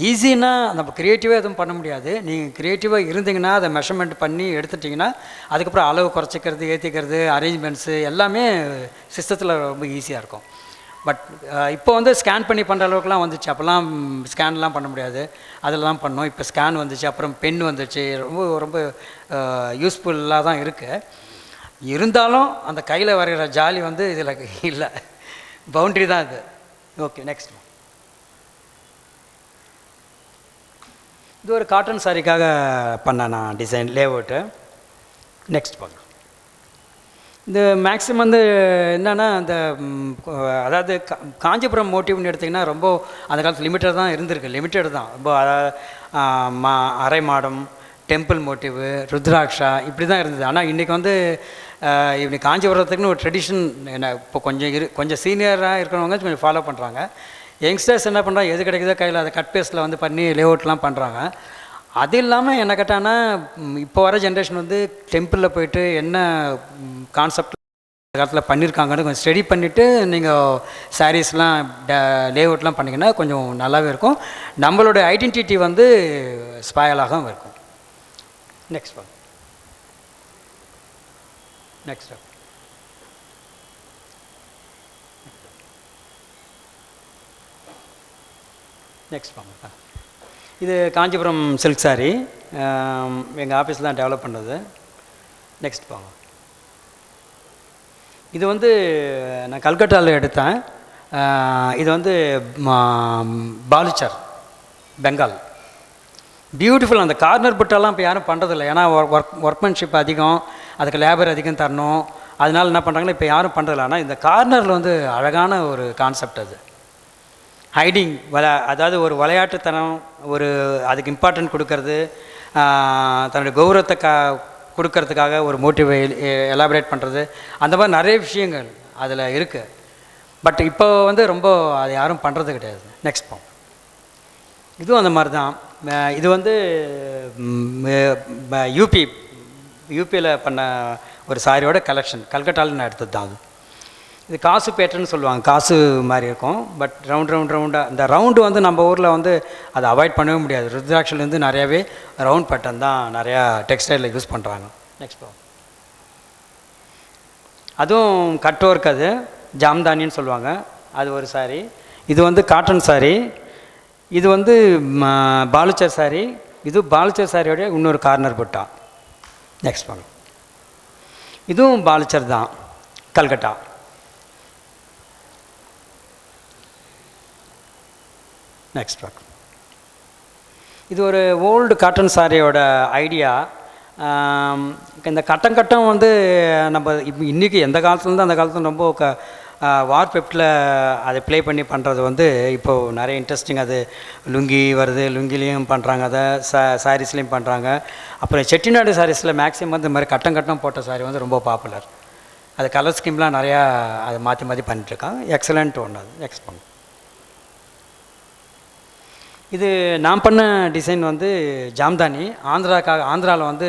ஈஸின்னா நம்ம க்ரியேட்டிவாக எதுவும் பண்ண முடியாது. நீங்கள் க்ரியேட்டிவாக இருந்தீங்கன்னா அதை மெஷர்மெண்ட் பண்ணி எடுத்துட்டிங்கன்னா அதுக்கப்புறம் அளவு குறைச்சிக்கிறது, ஏற்றிக்கிறது, அரேஞ்ச்மெண்ட்ஸு எல்லாமே சிஸ்டத்தில் ரொம்ப ஈஸியாக இருக்கும். பட் இப்போ வந்து ஸ்கேன் பண்ணி பண்ணுற அளவுக்குலாம் வந்துச்சு. அப்போல்லாம் ஸ்கேன்லாம் பண்ண முடியாது, அதில் தான் பண்ணோம். இப்போ ஸ்கேன் வந்துச்சு, அப்புறம் பென் வந்துச்சு. ரொம்ப ரொம்ப யூஸ்ஃபுல்லாக தான் இருக்குது. இருந்தாலும் அந்த கையில் வரைகிற ஜாலி வந்து இதில் இல்லை. பவுண்ட்ரி தான் இது. ஓகே. நெக்ஸ்ட் இது ஒரு காட்டன் சாரிக்காக பண்ணேன் நான் டிசைன் லேஅவுட்டு. நெக்ஸ்ட் பார்க்கலாம். இந்த மேக்ஸிமம் வந்து என்னென்னா அந்த அதாவது காஞ்சிபுரம் மோட்டிவ்னு எடுத்திங்கன்னா ரொம்ப அந்த காலத்தில் லிமிட்டட் தான் இருந்திருக்கு. லிமிட்டட் தான் ரொம்ப. அரை மாடம், டெம்பிள் மோட்டிவு, ருத்ராட்சா இப்படி தான் இருந்தது. ஆனால் இன்றைக்கி வந்து இப்படி காஞ்சிபுரத்துக்குன்னு ஒரு ட்ரெடிஷன் என்ன இப்போ கொஞ்சம் சீனியராக இருக்கிறவங்க கொஞ்சம் ஃபாலோ பண்ணுறாங்க. யங்ஸ்டர்ஸ் என்ன பண்ணுறாங்க, எது கிடைக்குதோ கையில் அதை கட் பேஸ்ட்டில் வந்து பண்ணி லேஅவுட்லாம் பண்ணுறாங்க. அது இல்லாமல் என்ன கேட்டான்னா இப்போ வர ஜென்ரேஷன் வந்து டெம்பிளில் போயிட்டு என்ன கான்செப்ட் காலத்தில் பண்ணியிருக்காங்கன்னு கொஞ்சம் ஸ்டடி பண்ணிவிட்டு நீங்கள் சாரீஸ்லாம் லேஅவுட்லாம் பண்ணிங்கன்னா கொஞ்சம் நல்லாவே இருக்கும். நம்மளோட ஐடென்டிட்டி வந்து ஸ்பாயலாகவும் இருக்கும். நெக்ஸ்ட் நெக்ஸ்ட் நெக்ஸ்ட் வாங்க. இது காஞ்சிபுரம் சில்க் சாரீ எங்கள் ஆஃபீஸில் தான் டெவலப் பண்ணது. நெக்ஸ்ட் வாங்க. இது வந்து நான் கல்கட்டாவில் எடுத்தேன். இது வந்து பாலுச்சர் பெங்கால். பியூட்டிஃபுல். அந்த கார்னர் புட்டெல்லாம் இப்போ யாரும் பண்ணுறதில்ல. ஏன்னா ஒர்க்மேன்ஷிப் அதிகம், அதுக்கு லேபர் அதிகம் தரணும். அதனால என்ன பண்ணுறாங்களோ இப்போ யாரும் பண்ணுறதில்ல. ஆனால் இந்த கார்னரில் வந்து அழகான ஒரு கான்செப்ட். அது ஹைடிங் அதாவது ஒரு விளையாட்டுத்தனம், ஒரு அதுக்கு இம்பார்ட்டன்ட் கொடுக்கறது, தன்னுடைய கௌரவத்தை கொடுக்கறதுக்காக ஒரு மோட்டிவை எலாபரேட் பண்ணுறது, அந்த மாதிரி நிறைய விஷயங்கள் அதில் இருக்குது. பட் இப்போ வந்து ரொம்ப அதை யாரும் பண்ணுறது கிடையாது. நெக்ஸ்ட் போம். இதுவும் அந்த மாதிரி தான். இது வந்து யூபியில் பண்ண ஒரு சாரியோட கலெக்ஷன். கல்கட்டாவில் நான் எடுத்தது தான். அது இது காசு பேட்டர்ன்னு சொல்லுவாங்க. காசு மாதிரி இருக்கும். பட் ரவுண்டாக இந்த ரவுண்டு வந்து நம்ம ஊரில் வந்து அதை அவாய்ட் பண்ணவே முடியாது. ருத்ராட்சிலேருந்து நிறையாவே ரவுண்ட் பேட்டர்ன் தான் நிறையா டெக்ஸ்டைலில் யூஸ் பண்ணுறாங்க. நெக்ஸ்ட் போ. அதுவும் கட் ஒர்க், அது ஜாம்தானின்னு சொல்லுவாங்க, அது ஒரு சாரி. இது வந்து காட்டன் சாரி. இது வந்து பாலுச்சர் சாரி. இது பாலுச்சர் சாரியோடைய இன்னொரு கார்னர் புட்டா. Next one. இதுவும் பாலுச்சர் தான், கல்கட்டா. Next one. இது ஒரு ஓல்டு காட்டன் சாரியோட ஐடியா. இந்த கட்டம் வந்து நம்ம இப்போ இன்றைக்கி எந்த காலத்துலேருந்து அந்த காலத்துல ரொம்ப வார் பெப்டில் அதை ப்ளே பண்ணி பண்ணுறது வந்து இப்போது நிறைய இன்ட்ரெஸ்டிங். அது லுங்கி வருது, லுங்கிலையும் பண்ணுறாங்க, அதை சாரீஸ்லேயும் பண்ணுறாங்க. அப்புறம் செட்டிநாடு சாரீஸில் மேக்ஸிமம் வந்து இந்த மாதிரி கட்டம் போட்ட சாரீ வந்து ரொம்ப பாப்புலர். அது கலர் ஸ்கீம்லாம் நிறையா அதை மாற்றி மாற்றி பண்ணிட்டுருக்காங்க. எக்ஸலண்ட் ஒன்று அது. நெக்ஸ்ட் பண்ணு. இது நான் பண்ண டிசைன் வந்து ஜாம்தானி. ஆந்திராவில் வந்து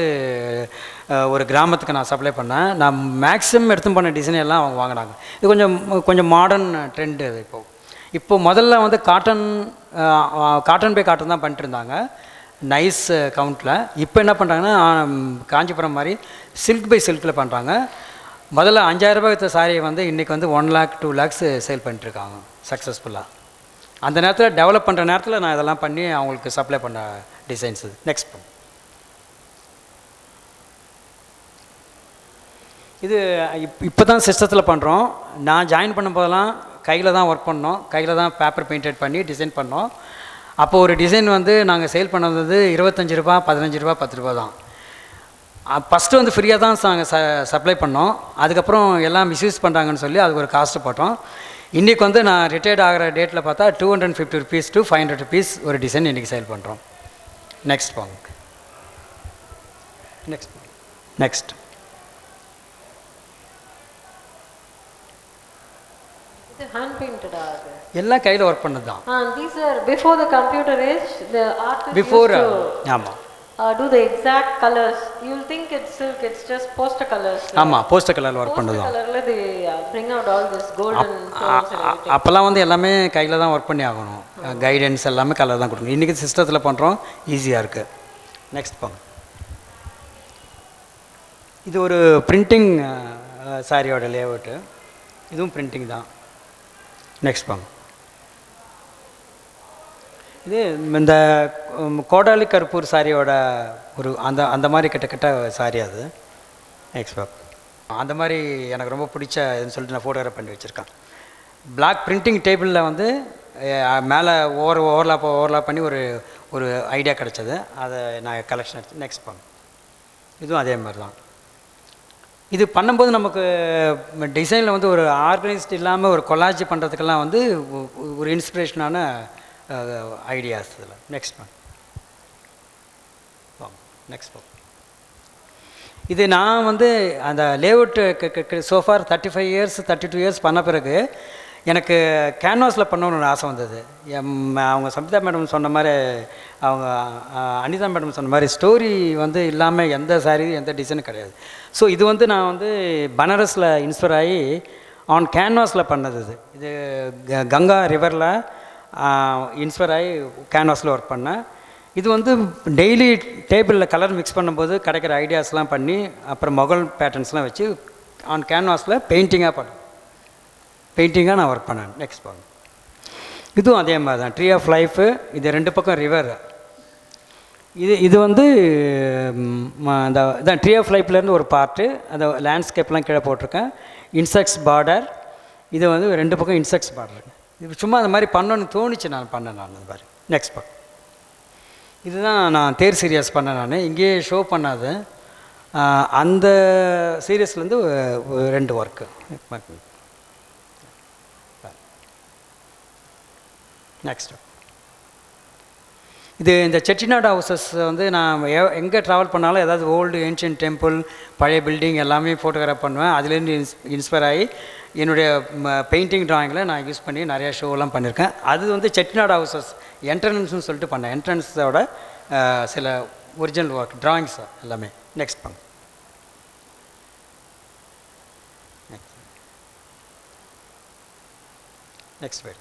ஒரு கிராமத்துக்கு நான் சப்ளை பண்ணேன். நான் மேக்ஸிமம் எடுத்து பண்ண டிசைன் எல்லாம் அவங்க வாங்கினாங்க. இது கொஞ்சம் மாடர்ன் ட்ரெண்டு. அது இப்போது முதல்ல வந்து காட்டன் பை காட்டன் தான் பண்ணிட்டு இருந்தாங்க, நைஸ் கவுண்ட்டில். இப்போ என்ன பண்ணுறாங்கன்னா காஞ்சிபுரம் மாதிரி சில்க் பை சில்கில் பண்ணுறாங்க. முதல்ல 5000 ரூபாய் விற்ற சாரியை வந்து இன்றைக்கி வந்து 1 lakh 2 lakhs சேல் பண்ணிட்டுருக்காங்க சக்ஸஸ்ஃபுல்லாக. அந்த நேரத்தில் டெவலப் பண்ணுற நேரத்தில் நான் இதெல்லாம் பண்ணி அவங்களுக்கு சப்ளை பண்ண டிசைன்ஸ் இது. நெக்ஸ்ட் பண்ணு. இது இப்போ தான் சிஸ்டத்தில் பண்ணுறோம். நான் ஜாயின் பண்ணும்போதெல்லாம் கையில் தான் ஒர்க் பண்ணோம், கையில் தான் பேப்பர் பெயிண்டட் பண்ணி டிசைன் பண்ணோம். அப்போது ஒரு டிசைன் வந்து நாங்கள் சேல் பண்ணது 25 ரூபா, 15 ரூபா, 10 ரூபா தான். ஃபஸ்ட்டு வந்து ஃப்ரீயாக தான் நாங்கள் சப்ளை பண்ணோம். அதுக்கப்புறம் எல்லாம் மிஸ்யூஸ் பண்ணுறாங்கன்னு சொல்லி அதுக்கு ஒரு காஸ்ட்டு போட்டோம். இன்றைக்கி வந்து நான் ரிட்டையர்ட் ஆகிற டேட்டில் பார்த்தா 250 rupees to 500 rupees ஒரு டிசைன் இன்றைக்கி சேல் பண்ணுறோம். நெக்ஸ்ட் போங்க. நெக்ஸ்ட் hand painted எல்லாம் கையில் ஒர்க் பண்ணது தான். These are before the computer age, the artist before used to ஆமாம் do the exact colors. You'll think it's silk, it's just poster colors. ஆமாம், போஸ்டர் கலரில் ஒர்க் பண்ணது தான். கலரில் they bring out all this golden tones and everything. அப்போல்லாம் வந்து எல்லாமே கையில் தான் ஒர்க் பண்ணி ஆகணும். கைடன்ஸ் எல்லாமே கலர் தான் கொடுக்கணும். இன்றைக்கி சிஸ்டத்தில் பண்ணுறோம், ஈஸியாக இருக்குது. நெக்ஸ்ட் போங்க. இது ஒரு பிரிண்டிங் சாரியோட லேஅவுட்டு. இதுவும் பிரிண்டிங் தான். நெக்ஸ்ட் போங்க. இது இந்த கோடாலி கருப்பூர் சாரியோட ஒரு அந்த மாதிரி கிட்டத்தட்ட சாரி அது. நெக்ஸ்ட் அந்த மாதிரி எனக்கு ரொம்ப பிடிச்ச இதுன்னு சொல்லிட்டு நான் ஃபோட்டோகிராஃப் பண்ணி வச்சுருக்கேன். பிளாக் பிரிண்டிங் டேபிளில் வந்து மேலே ஓவர்லாப் பண்ணி ஒரு ஐடியா கிடச்சது, அதை நான் கலெக்ஷன் எடுத்து. நெக்ஸ்ட் போங்க. இதுவும் அதே மாதிரி தான். இது பண்ணும்போது நமக்கு டிசைனில் வந்து ஒரு ஆர்கனைஸ்டு இல்லாமல் ஒரு கொலாஜ் பண்ணுறதுக்கெல்லாம் வந்து ஒரு இன்ஸ்பிரேஷனான ஐடியாஸ் இதில். நெக்ஸ்ட் இது நான் வந்து அந்த லேஅவுட்டு சோஃபார் 35 years 32 years பண்ண பிறகு எனக்கு கேன்வாஸில் பண்ணணும்னு ஒரு ஆசை வந்தது. அவங்க சபிதா மேடம் சொன்ன மாதிரி, அவங்க அனிதா மேடம் சொன்ன மாதிரி ஸ்டோரி வந்து இல்லாமல் எந்த சாரி எந்த டிசைனும் கிடையாது. ஸோ இது வந்து நான் வந்து பனாரஸில் இன்ஸ்பயர் ஆகி ஆன் கேன்வாஸில் பண்ணது. இது கங்கா ரிவரில் இன்ஸ்பயர் ஆகி கேன்வாஸில் ஒர்க் பண்ணேன். இது வந்து டெய்லி டேபிளில் கலர் மிக்ஸ் பண்ணும்போது கிடைக்கிற ஐடியாஸ்லாம் பண்ணி அப்புறம் மொகல் பேட்டர்ன்ஸ்லாம் வச்சு ஆன் கேன்வாஸில் பெயிண்டிங்காக நான் ஒர்க் பண்ணேன். நெக்ஸ்ட் பாருங்க. இதுவும் அதே மாதிரி தான், ட்ரீ ஆஃப் லைஃபு. இது 2 பக்கம் ரிவர். இது வந்து இந்த ட்ரீ ஆஃப் லைஃப்லேருந்து ஒரு பார்ட்டு, அந்த லேண்ட்ஸ்கேப்லாம் கீழே போட்டிருக்கேன். Insects border. இது வந்து 2 பக்கம் இன்செக்ட்ஸ் பார்டர். இது சும்மா அந்த மாதிரி பண்ணணும்னு தோணிச்சு, நான் பண்ணேன் அந்த மாதிரி. Next part. இதுதான் நான் தேர் சீரியஸ் பண்ணேன். நான் இங்கேயே ஷோ பண்ணாது, அந்த சீரியஸ்லேருந்து 2 ஒர்க்கு. நெக்ஸ்ட் இது இந்த செட்டிநாடு ஹவுசஸ் வந்து நான் எங்கே ட்ராவல் பண்ணாலும் ஏதாவது ஓல்டு ஏன்ஷியன்ட் டெம்பிள், பழைய பில்டிங் எல்லாமே ஃபோட்டோகிராஃப் பண்ணுவேன். அதுலேருந்து இன்ஸ்பயர் ஆகி என்னுடைய பெயிண்டிங் ட்ராயிங்கில் நான் யூஸ் பண்ணி நிறையா ஷோலாம் பண்ணியிருக்கேன். அது வந்து செட்டிநாடு ஹவுசஸ் என்ட்ரன்ஸ்னு சொல்லிட்டு பண்ணேன். என்ட்ரன்ஸோட சில ஒரிஜினல் ஒர்க் ட்ராயிங்ஸ் எல்லாமே. நெக்ஸ்ட் பண்ணு. நெக்ஸ்ட் பேர்.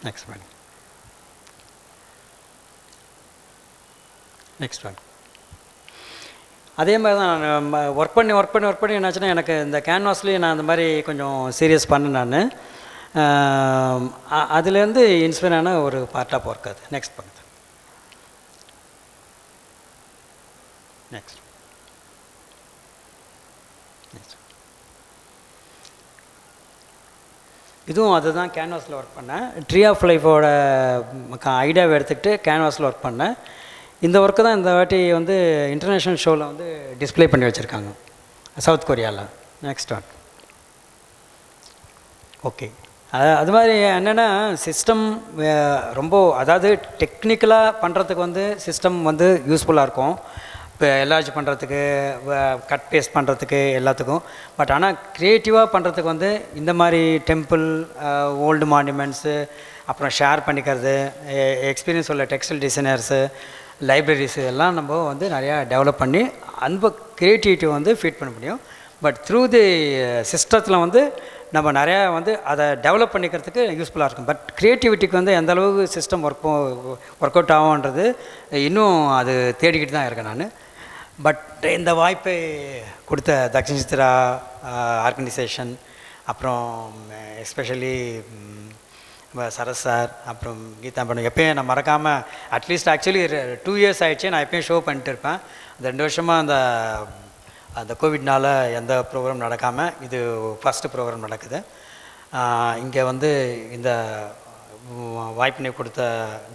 நெக்ஸ்ட் பண்ணு. Next one. அதே மாதிரி தான் நான் ஒர்க் பண்ணி என்னாச்சுன்னா எனக்கு இந்த கேன்வாஸ்லேயே நான் அந்த மாதிரி கொஞ்சம் சீரியஸ் பண்ணேன் நான். அதுலேருந்து இன்ஸ்பயர் ஆன ஒரு பார்ட் ஆஃப் ஒர்க் அது. நெக்ஸ்ட் பண்ணுது. நெக்ஸ்ட் இதுவும் அதுதான் கேன்வாஸில் ஒர்க் பண்ணேன். ட்ரீ ஆஃப் லைஃபோட ஐடியாவை எடுத்துக்கிட்டு கேன்வாஸில் ஒர்க் பண்ணேன். இந்த ஒர்க்கு தான் இந்த வாட்டி வந்து இன்டர்நேஷ்னல் ஷோவில் வந்து டிஸ்பிளே பண்ணி வச்சுருக்காங்க சவுத் கொரியாவில். Next one. ஓகே, அது மாதிரி என்னென்னா சிஸ்டம் ரொம்ப அதாவது டெக்னிக்கலாக பண்ணுறதுக்கு வந்து சிஸ்டம் வந்து யூஸ்ஃபுல்லாக இருக்கும். இப்போ எல்ஆர்ஜி பண்ணுறதுக்கு, கட் பேஸ்ட் பண்ணுறதுக்கு எல்லாத்துக்கும். பட் ஆனால் க்ரியேட்டிவாக பண்ணுறதுக்கு வந்து இந்த மாதிரி டெம்பிள், ஓல்டு மான்யூமெண்ட்ஸு, அப்புறம் ஷேர் பண்ணிக்கிறது, எக்ஸ்பீரியன்ஸ் உள்ள டெக்ஸ்டைல் டிசைனர்ஸு, லைப்ரரிஸு எல்லாம் நம்ம வந்து நிறையா டெவலப் பண்ணி அந்த க்ரியேட்டிவிட்டி வந்து ஃபீட் பண்ண முடியும். பட் த்ரூ தி சிஸ்டத்தில் வந்து நம்ம நிறையா வந்து அதை டெவலப் பண்ணிக்கிறதுக்கு யூஸ்ஃபுல்லாக இருக்கும். பட் க்ரியேட்டிவிட்டிக்கு வந்து எந்த அளவுக்கு சிஸ்டம் ஒர்க் அவுட் ஆகும்ன்றது இன்னும் அது தேடிக்கிட்டு தான் இருக்கேன் நான். பட் இந்த வாய்ப்பை கொடுத்த தக்ஷிணச்சித்ரா ஆர்கனைசேஷன், அப்புறம் எஸ்பெஷலி சரஸ் சார், அப்புறம் கீதா மேடம், எப்போயும் நான் மறக்காமல் அட்லீஸ்ட் ஆக்சுவலி 2 years ஆகிடுச்சு நான் எப்போயும் ஷோ பண்ணிட்டு இருப்பேன். அந்த 2 வருஷமாக அந்த கோவிட்னால் எந்த ப்ரோக்ராம் நடக்காமல் இது ஃபஸ்ட்டு ப்ரோக்ராம் நடக்குது. இங்கே வந்து இந்த வாய்ப்பினை கொடுத்த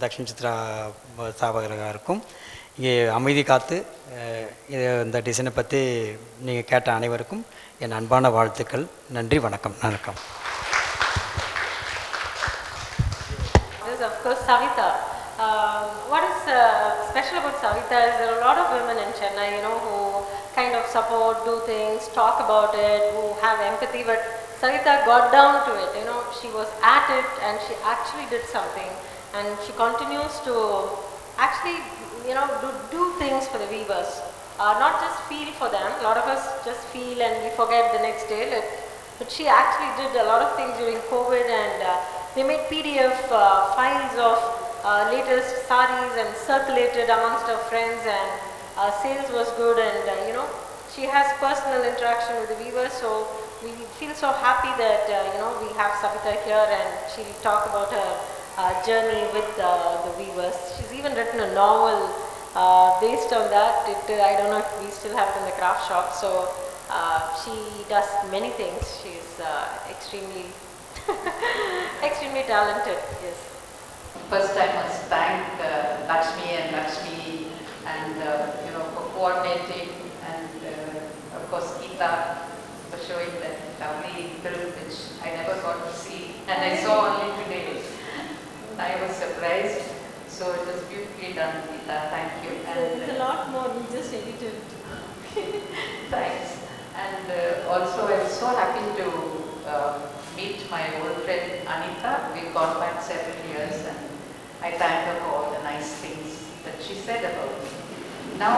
தக்ஷிணச்சித்ரா ஸ்தாபகருக்கும் இங்கே அமைதி காத்து இந்த டிசைனை பற்றி நீங்கள் கேட்ட அனைவருக்கும் என் அன்பான வாழ்த்துக்கள். நன்றி, வணக்கம். வணக்கம். Of course, SABITA. What is special about SABITA is there are a lot of women in Chennai, who kind of support, do things, talk about it, who have empathy, but SABITA got down to it. She was at it and she actually did something, and she continues to actually, do things for the weavers. Not just feel for them. A lot of us just feel and we forget the next day. But she actually did a lot of things during COVID, and they made PDF files of latest sarees and circulated amongst her friends, and sales was good, and she has personal interaction with the weavers, so we feel so happy that we have SABITA here, and she'll talk about her journey with the weavers. She's even written a novel based on that. I don't know if we still have it in the craft shop, so she does many things. She's extremely extremely talented. Yes. First I must thank Lakshmi and for coordinating, and of course Geeta for showing that lovely film which I never got to see and I saw only today. I was surprised, so it was beautifully done, Geeta. Thank you. And it's a lot more, we just edited. Thanks. And also I was so happy to meet my old friend ANITA. We've gone back several years, and I thank her for all the nice things that she said about me. Now,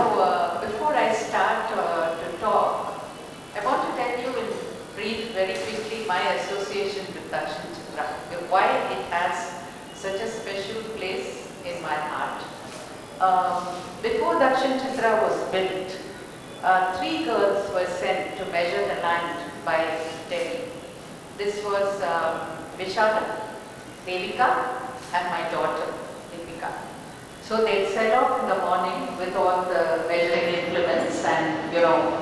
before I start to talk, I want to tell you in brief, very quickly, my association with Dakshinachitra, why it has such a special place in my heart. Before Dakshinachitra was built, 3 girls were sent to measure the land by Delhi. This was Vishaka, Devika, and my daughter, Deepika. So they'd set off in the morning with all the measuring implements and,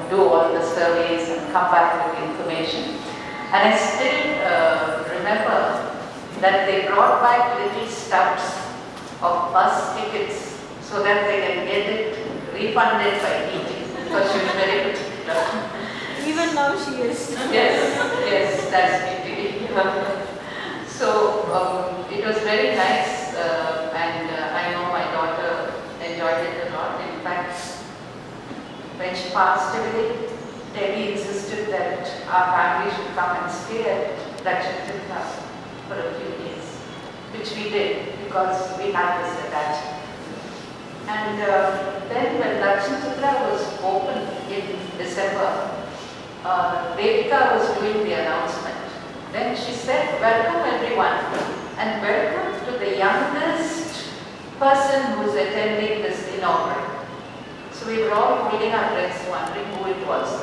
do all the surveys and come back with information. And I still remember that they brought back little stubs of bus tickets so that they can get it refunded by eating, because she was very particular. Even now she is. Yes, that's me. So it was very nice, and I know my daughter enjoyed it a lot. In fact, when she passed away, Debbie insisted that our family should come and stay at Dakshinachitra for a few days, which we did because we had this attachment. And then when Dakshinachitra was opened in December, Devika was doing the announcement. Then she said, "Welcome everyone, and welcome to the youngest person who's attending this inaugural." So we were all holding our breaths, wondering who it was.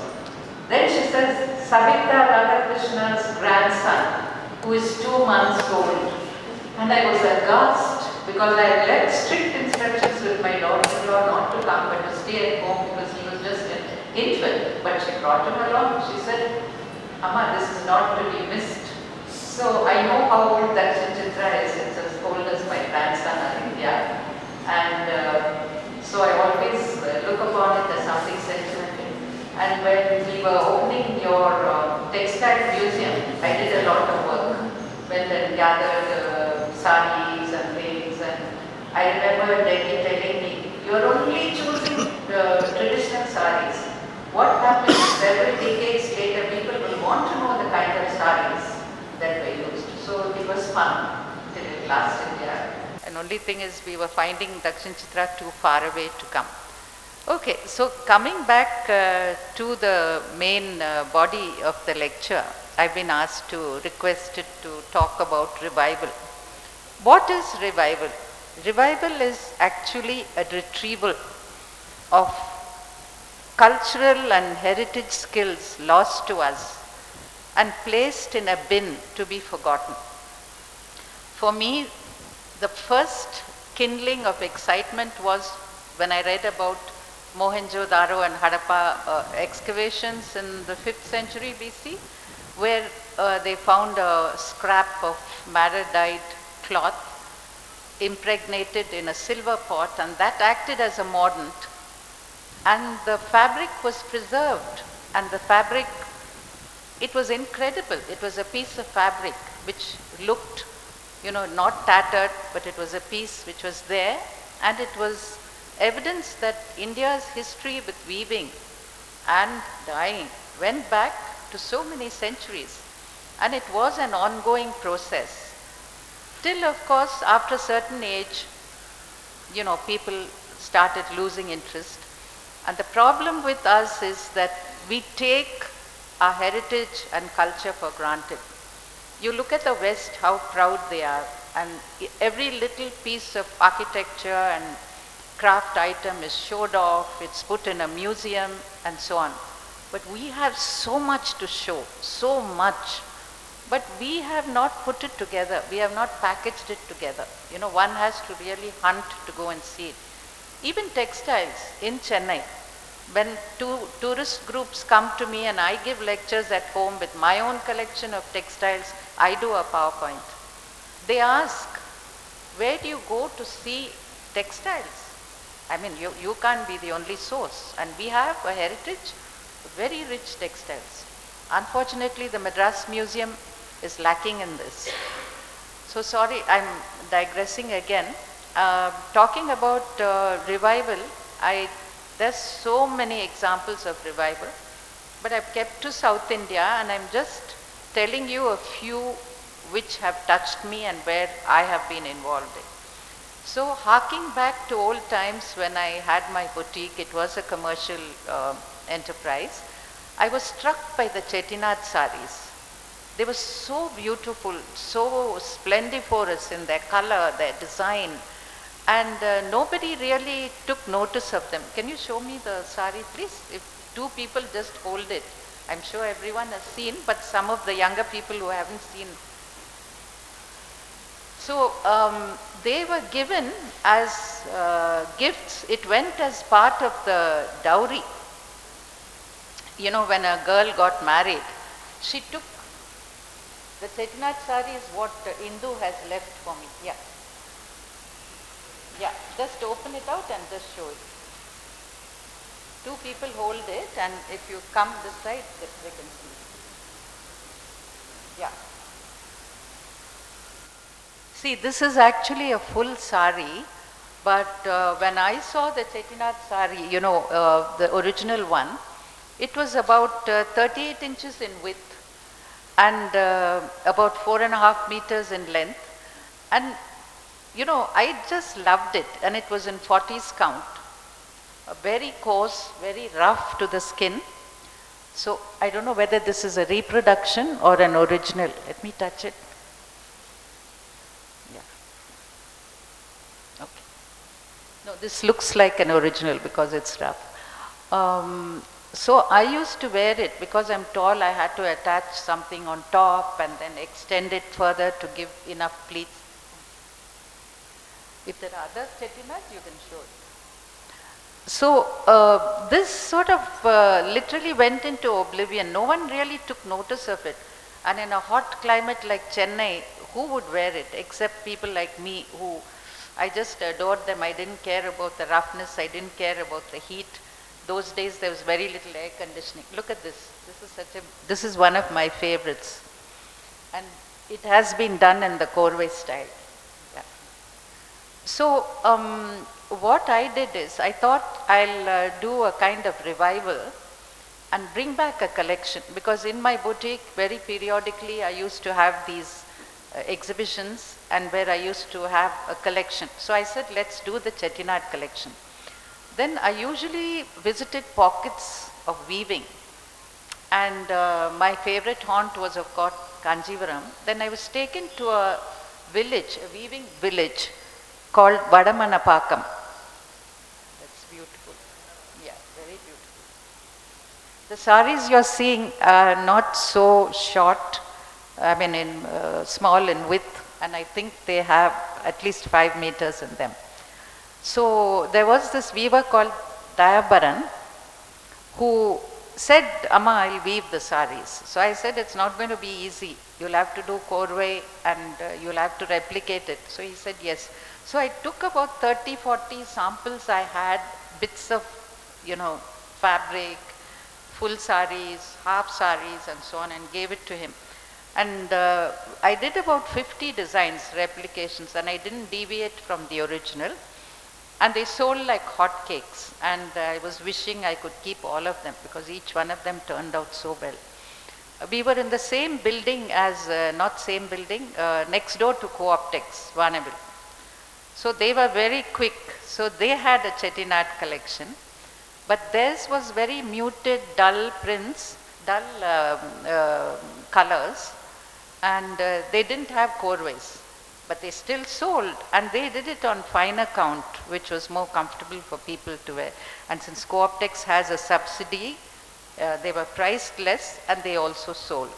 Then she says, Sabita, Radhakrishna's grandson, who is 2 months old. And I was aghast because I had left strict instructions with my daughter-in-law not to come but to stay at home because he was just an infant. But she brought him along. She said, Amma, this is not to be missed. So I know how old Dakshinachitra is. It's as old as my grandson India. And so I always look upon it as something sentimental. And when we were opening your textile museum, I did a lot of work. Went and gathered saris and things. And I remember Devi telling me, you're only choosing traditional saris. What happens several decades later, people will want to know the kind of saris that were used. So it was fun till it lasted, yeah. And only thing is we were finding Dakshinachitra too far away to come. Okay, so coming back to the main body of the lecture, I've been requested to talk about revival. What is revival? Revival is actually a retrieval of cultural and heritage skills lost to us and placed in a bin to be forgotten. For me, the first kindling of excitement was when I read about Mohenjo-daro and Harappa excavations in the 5th century BC, where they found a scrap of madder-dyed cloth impregnated in a silver pot, and that acted as a mordant. And the fabric was preserved, and the fabric, it was incredible. It was a piece of fabric which looked, not tattered, but it was a piece which was there, and it was evidence that India's history with weaving and dyeing went back to so many centuries, and it was an ongoing process. Till, of course, after a certain age, people started losing interest. And the problem with us is that we take our heritage and culture for granted. You look at the West, how proud they are, and every little piece of architecture and craft item is showed off, it's put in a museum, and so on. But we have so much to show, so much. But we have not put it together. We have not packaged it together. One has to really hunt to go and see it. Even textiles in Chennai, when tourist groups come to me and I give lectures at home with my own collection of textiles, I do a PowerPoint. They ask, where do you go to see textiles? I mean, you can't be the only source. And we have a heritage, very rich textiles. Unfortunately, the Madras Museum is lacking in this. So sorry, I'm digressing again. Talking about revival, there's so many examples of revival, but I've kept to South India, and I'm just telling you a few which have touched me and where I have been involved in. So harking back to old times when I had my boutique, it was a commercial enterprise. I was struck by the Chettinad saris. They were so beautiful, so splendiferous in their color, their design, and nobody really took notice of them. Can you show me the sari, please? If two people just hold it. I'm sure everyone has seen, but some of the younger people who haven't seen. So they were given as gifts. It went as part of the dowry. When a girl got married, she took the Chettinad sari is what Indu has left for me. Yeah. Yeah, just open it out and just show it. Two people hold it, and if you come this side, they can see. Yeah. See, this is actually a full sari, but when I saw the Chettinad sari, the original one, it was about 38 inches in width and about 4.5 meters in length. And I just loved it, and it was in 40s count. Very coarse, very rough to the skin. So I don't know whether this is a reproduction or an original. Let me touch it. Yeah. Okay. No, this looks like an original because it's rough. So I used to wear it because I'm tall. I had to attach something on top and then extend it further to give enough pleats. If there are other chettinad, you can show it. So this sort of literally went into oblivion. No one really took notice of it. And in a hot climate like Chennai, who would wear it except people like me who, I just adored them. I didn't care about the roughness. I didn't care about the heat. Those days there was very little air conditioning. Look at this. This is one of my favorites. And it has been done in the Korwe style. Yeah. So what I did is, I thought I'll do a kind of revival and bring back a collection, because in my boutique very periodically I used to have these exhibitions and where I used to have a collection. So I said, let's do the Chettinad collection. Then I usually visited pockets of weaving, and my favorite haunt was of course Kanjivaram. Then I was taken to a village, a weaving village called Vadamanapakam. That's beautiful. Yeah, very beautiful. The saris you're seeing are not so short, I mean small in width, and I think they have at least 5 meters in them. So there was this weaver called Dayabaran who said, Amma, I'll weave the saris. So I said, it's not going to be easy. You'll have to do korwe and you'll have to replicate it. So he said, yes. So I took about 30, 40 samples I had, bits of, fabric, full saris, half saris and so on, and gave it to him. And I did about 50 designs, replications, and I didn't deviate from the original. And they sold like hotcakes, and I was wishing I could keep all of them because each one of them turned out so well. We were in the same building as, not same building, next door to Co-optex, Vanaville. So they were very quick. So they had a Chettinad collection, but theirs was very muted, dull prints, dull colors, and they didn't have korways. But they still sold, and they did it on finer count, which was more comfortable for people to wear. And since Co-optex has a subsidy, they were priced less and they also sold.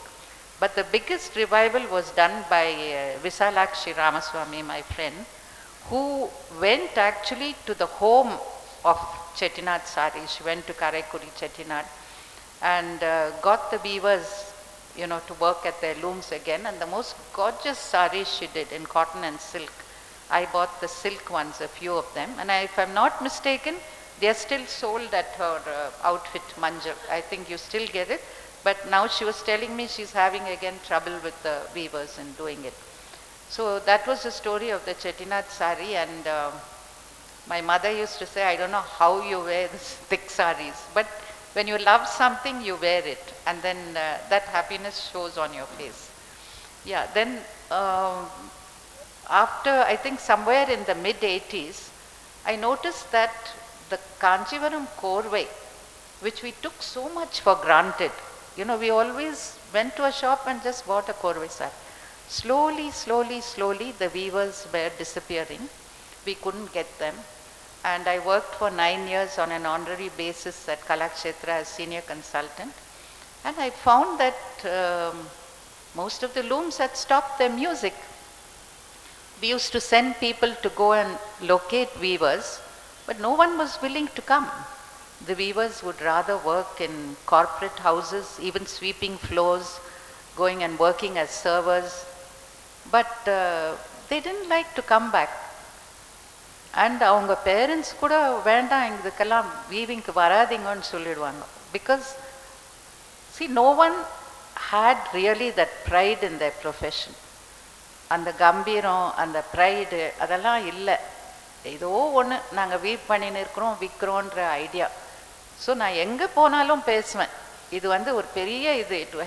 But the biggest revival was done by Visalakshi Ramaswamy, my friend, who went actually to the home of Chettinad saris. She went to Karaikuri Chettinad and got the weavers to work at their looms again, and the most gorgeous saris she did in cotton and silk. I bought the silk ones, a few of them, and if I'm not mistaken, they are still sold at her outfit Manjal. I think you still get it, but now she was telling me she's having again trouble with the weavers in doing it. So that was the story of the Chettinad sari, and my mother used to say, I don't know how you wear this thick saris, but when you love something, you wear it, and then that happiness shows on your face. Yeah, then after, I think somewhere in the mid-80s, I noticed that the Kanjivaram korwe, which we took so much for granted, we always went to a shop and just bought a korwe sari. Slowly, the weavers were disappearing. We couldn't get them. And I worked for 9 years on an honorary basis at Kalakshetra as senior consultant. And I found that most of the looms had stopped their music. We used to send people to go and locate weavers, but no one was willing to come. The weavers would rather work in corporate houses, even sweeping floors, going and working as servers. But they didn't like to come back. And அவங்க parents கூட வேண்டாம் இதுக்கெல்லாம் வீவிங்க்கு வராதீங்கன்னு சொல்லிடுவாங்க. Because, see, no one had really that pride in their profession. அந்த கம்பீரம், அந்த pride, அதெல்லாம் இல்லை. ஏதோ ஒன்று நாங்கள் வீவ் பண்ணின்னு இருக்கிறோம், விற்கிறோன்ற ஐடியா. ஸோ நான் எங்கே போனாலும் பேசுவேன். இது ஒரு பெரிய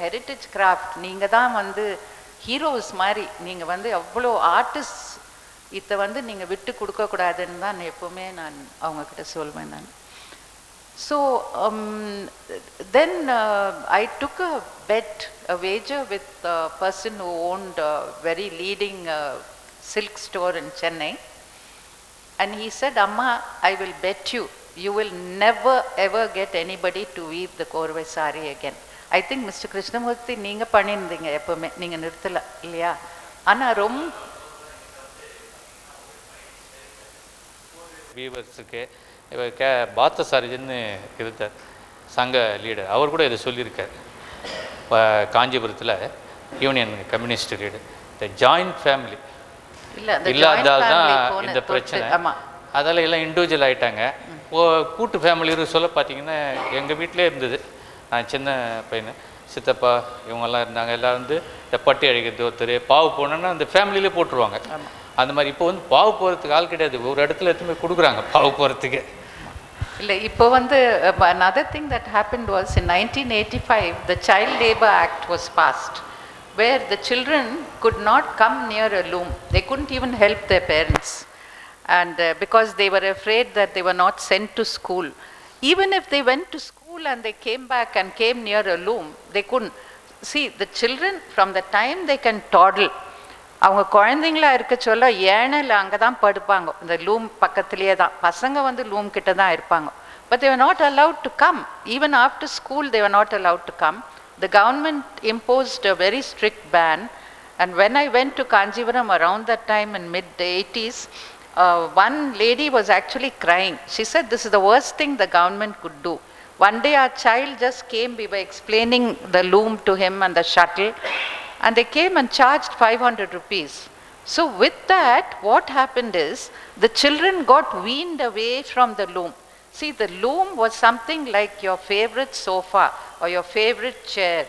ஹெரிட்டேஜ் கிராஃப்ட். நீங்கள் தான் ஹீரோஸ் மாதிரி. நீங்கள் அவ்வளோ ஆர்டிஸ்ட் இதை நீங்கள் விட்டு கொடுக்கக்கூடாதுன்னு தான் எப்போவுமே நான் அவங்கக்கிட்ட சொல்வேன் நான். So then I took a bet, a wager with a person who owned a very leading silk store in Chennai. And he said, Amma, I will bet you you will never ever get anybody to weave the Korvai sari again. I think Mr. Krishnamooர்த்தி நீங்க பண்ணிருந்தீங்க எப்பவுமே நீங்க நிறுத்தல இல்லையா ஆனா ரொம்ப வீவர்ஸுக்கு பாத்த சாரிஜன்னு இருந்தார் சங்க லீடர் அவர் கூட இதை சொல்லியிருக்கார் காஞ்சிபுரத்தில் யூனியன் கம்யூனிஸ்ட் லீடர் இந்த ஜாயிண்ட் ஃபேமிலி இல்லாதால் தான் இந்த பிரச்சனை அதால் எல்லாம் இண்டிவிஜுவல் ஆகிட்டாங்க கூட்டு ஃபேமிலி சொல்ல பார்த்தீங்கன்னா எங்கள் வீட்டிலே இருந்தது நான் சின்ன பையனு சித்தப்பா இவங்கெல்லாம் இருந்தாங்க எல்லாம் வந்து இந்த பட்டி அழிக்கிறது ஒருத்தர் பாவு போனோன்னா அந்த ஃபேமிலியிலே போட்டுருவாங்க அந்த மாதிரி இப்போ வந்து பாவு போகிறதுக்கு ஆள் கிடையாது ஒரு இடத்துல எடுத்துமே கொடுக்குறாங்க பாவு போகிறதுக்கு இல்லை இப்போ வந்து another thing that happened was in 1985 the Child Labor Act was passed where the children could not come near a loom. They couldn't even help their parents and because they were afraid that they were not sent to school. Even if they went to school and they came back and came near a loom, they couldn't. See, the children from the time they can toddle, அவங்க குழந்தைங்களா இருக்க சொல்ல anal அங்கே தான் படுப்பாங்க இந்த loom பக்கத்துலேயே தான் பசங்க வந்து லூம் கிட்ட தான் இருப்பாங்க but they were not allowed to come even after school they were not allowed to come. The government imposed a very strict ban and when I went to Kanjivaram around that time in mid 80s one lady was actually crying. She said this is the worst thing the government could do. One day our child just came, we were explaining the loom to him and the shuttle and they came and charged 500 rupees. So with that what happened is the children got weaned away from the loom. See, the loom was something like your favorite sofa or your favorite chair.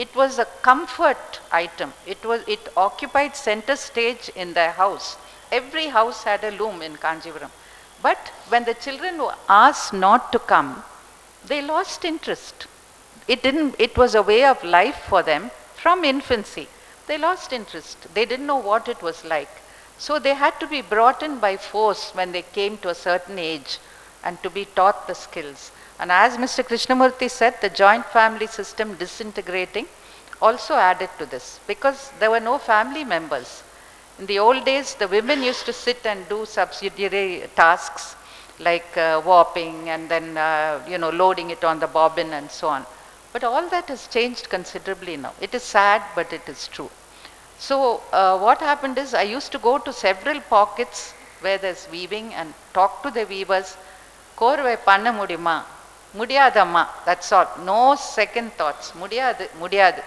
It was a comfort item. It occupied center stage in their house. Every house had a loom in Kanjivaram. But when the children were asked not to come, they lost interest. It was a way of life for them from infancy. They lost interest. They didn't know what it was like. So they had to be brought in by force when they came to a certain age and to be taught the skills. And as Mr. Krishnamooர்த்தி said, the joint family system disintegrating also added to this because there were no family members. In the old days, the women used to sit and do subsidiary tasks like warping and then loading it on the bobbin and so on. But all that has changed considerably now. It is sad, but it is true. So what happened is I used to go to several pockets where there's weaving and talk to the weavers. Korvai panna mudiyuma? Mudiyadamma. That's all. No second thoughts. Mudiyadu.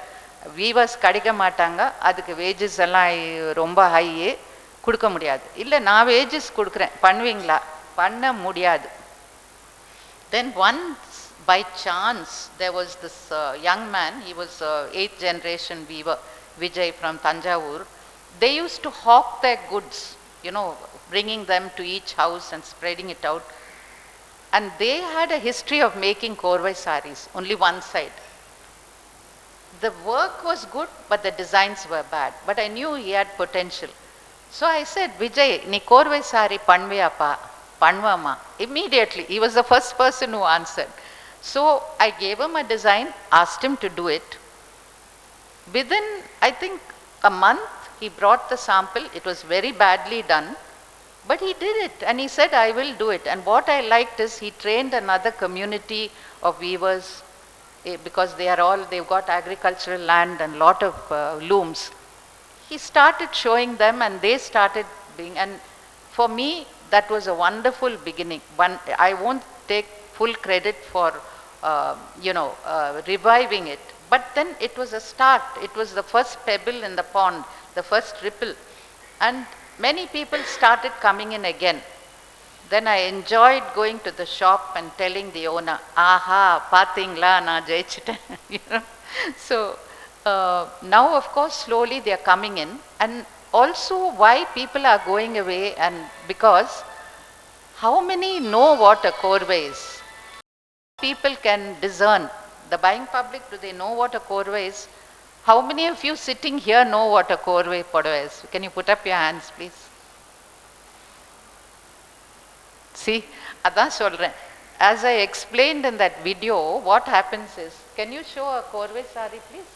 Weavers kadika matanga. Adukku wages எல்லாம் ரொம்ப high. கொடுக்க முடியாது. இல்லை நான் wages கொடுக்குறேன். பண்ணுவீங்களா? பண்ண முடியாது. Then once by chance there was this young man, he was 8th generation weaver, Vijay from Tanjavur. They used to hawk their goods, bringing them to each house and spreading it out. And they had a history of making Korvai saris, only one side. The work was good, but the designs were bad. But I knew he had potential. So I said, Vijay, ni Korvai sari panviyappa? Panvama. Immediately, he was the first person who answered. So I gave him a design, asked him to do it. Within, I think, a month, he brought the sample. It was very badly done, but he did it and he said, I will do it. And what I liked is he trained another community of weavers because they've got agricultural land and lot of looms. He started showing them and they started being, and for me, that was a wonderful beginning. I won't take full credit for reviving it. But then it was a start. It was the first pebble in the pond, the first ripple. And many people started coming in again. Then I enjoyed going to the shop and telling the owner, aha, pathingla, na jaichiten. So now, of course, slowly they are coming in. And also why people are going away, and because how many know what a korvai is? People can discern. The buying public, do they know what a korvai is? How many of you sitting here know what a korvai podava is? Can you put up your hands, please? See, adan solren. As I explained in that video, what happens is, can you show a korvai sari, please?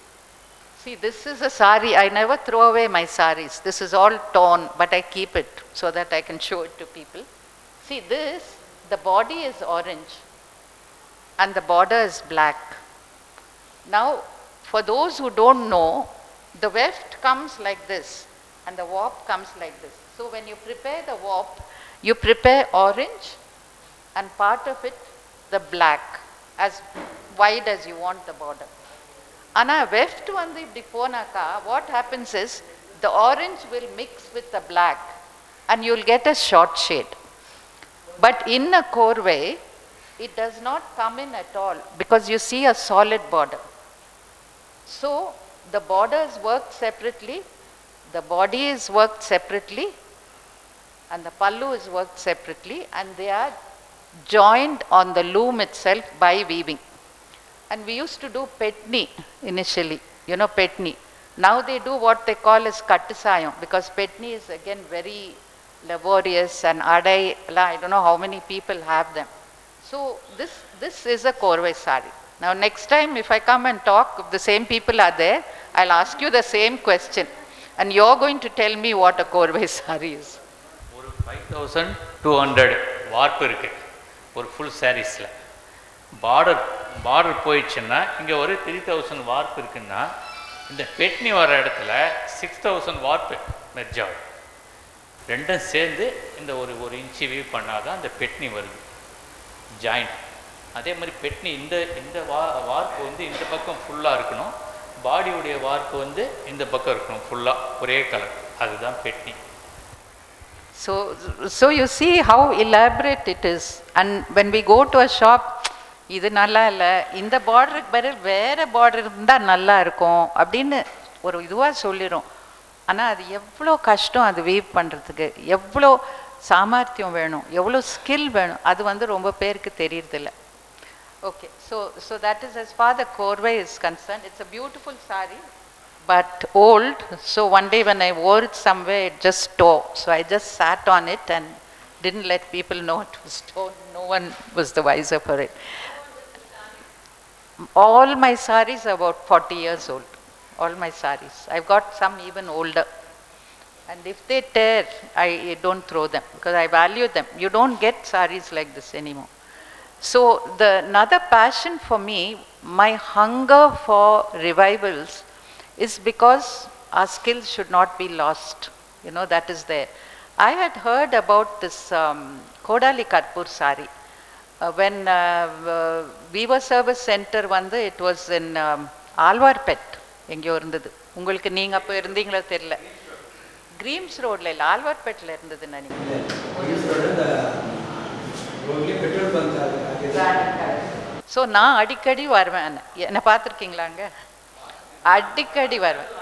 See, this is a sari. I never throw away my saris. This is all torn, but I keep it so that I can show it to people. See, the body is orange and the border is black. Now, for those who don't know, the weft comes like this and the warp comes like this. So when you prepare the warp, you prepare orange and part of it the black, as wide as you want the border. Ana weft vandu ipdi ponaka, what happens is the orange will mix with the black and you will get a short shade. But in a corvée, it does not come in at all because you see a solid border. So the borders work separately, the body is worked separately, and the pallu is worked separately, and they are joined on the loom itself by weaving. And we used to do petni initially, you know, petni. Now they do what they call as kattisayam, because petni is again very laborious, and adai, I don't know how many people have them. So this is a korvai sari. Now next time if I come and talk, if the same people are there, I'll ask you the same question. And you're going to tell me what a korvai sari is. 5200 வார்ப்பு இருக்கு ஒரு full சாரீஸில். Border போயிடுச்சுன்னா இங்கே ஒரு 3000 வார்ப்பு இருக்குன்னா இந்த பெட்னி வர இடத்துல 6000 வார்ப்பு மெர்ஜ் ஆகும். ரெண்டும் சேர்ந்து இந்த ஒரு இன்ச்சு வீவ் பண்ணாதான் அந்த பெட்னி வருது ஜாயிண்ட். அதே மாதிரி பெட்னி இந்த வார்ப்பு வந்து இந்த பக்கம் ஃபுல்லாக இருக்கணும், பாடியுடைய வார்ப்பு வந்து இந்த பக்கம் இருக்கணும் ஃபுல்லாக ஒரே கலர், அதுதான் பெட்னி. So you see how elaborate it is. And when we go to a shop, இது நல்லா இல்லை, இந்த பார்டருக்கு பதில் வேறு பார்டர் இருந்தால் நல்லா இருக்கும் அப்படின்னு ஒரு இதுவாக சொல்லிடும். ஆனால் அது எவ்வளோ கஷ்டம் அது வீவ் பண்ணுறதுக்கு, எவ்வளோ சாமர்த்தியம் வேணும், எவ்வளோ ஸ்கில் வேணும், அது வந்து ரொம்ப பேருக்கு தெரியறதில்ல. Okay, so that is as far the korvai is concerned. It's a beautiful sari, but old. So one day when I wore it somewhere, it just tore. So I just sat on it and didn't let people know it was torn. No one was the wiser for it. All my saris are about 40 years old. All my saris. I've got some even older. And if they tear, I don't throw them because I value them. You don't get saris like this anymore. So another passion for me, my hunger for revivals, is because our skills should not be lost. You know, that is there. I had heard about this Kodali Karpur sari. When Weaver Service Center வந்து, it was in Alwarpet எங்கேயோ இருந்தது. உங்களுக்கு நீங்கள் அப்போ இருந்தீங்களா தெரியல. Creams ரோடில் இல்லை, ஆழ்வார்பேட்டில் இருந்ததுன்னு நினைக்கிறேன். ஸோ நான் அடிக்கடி வருவேன். என்னை பார்த்துருக்கீங்களாங்க? அடிக்கடி வருவேன்.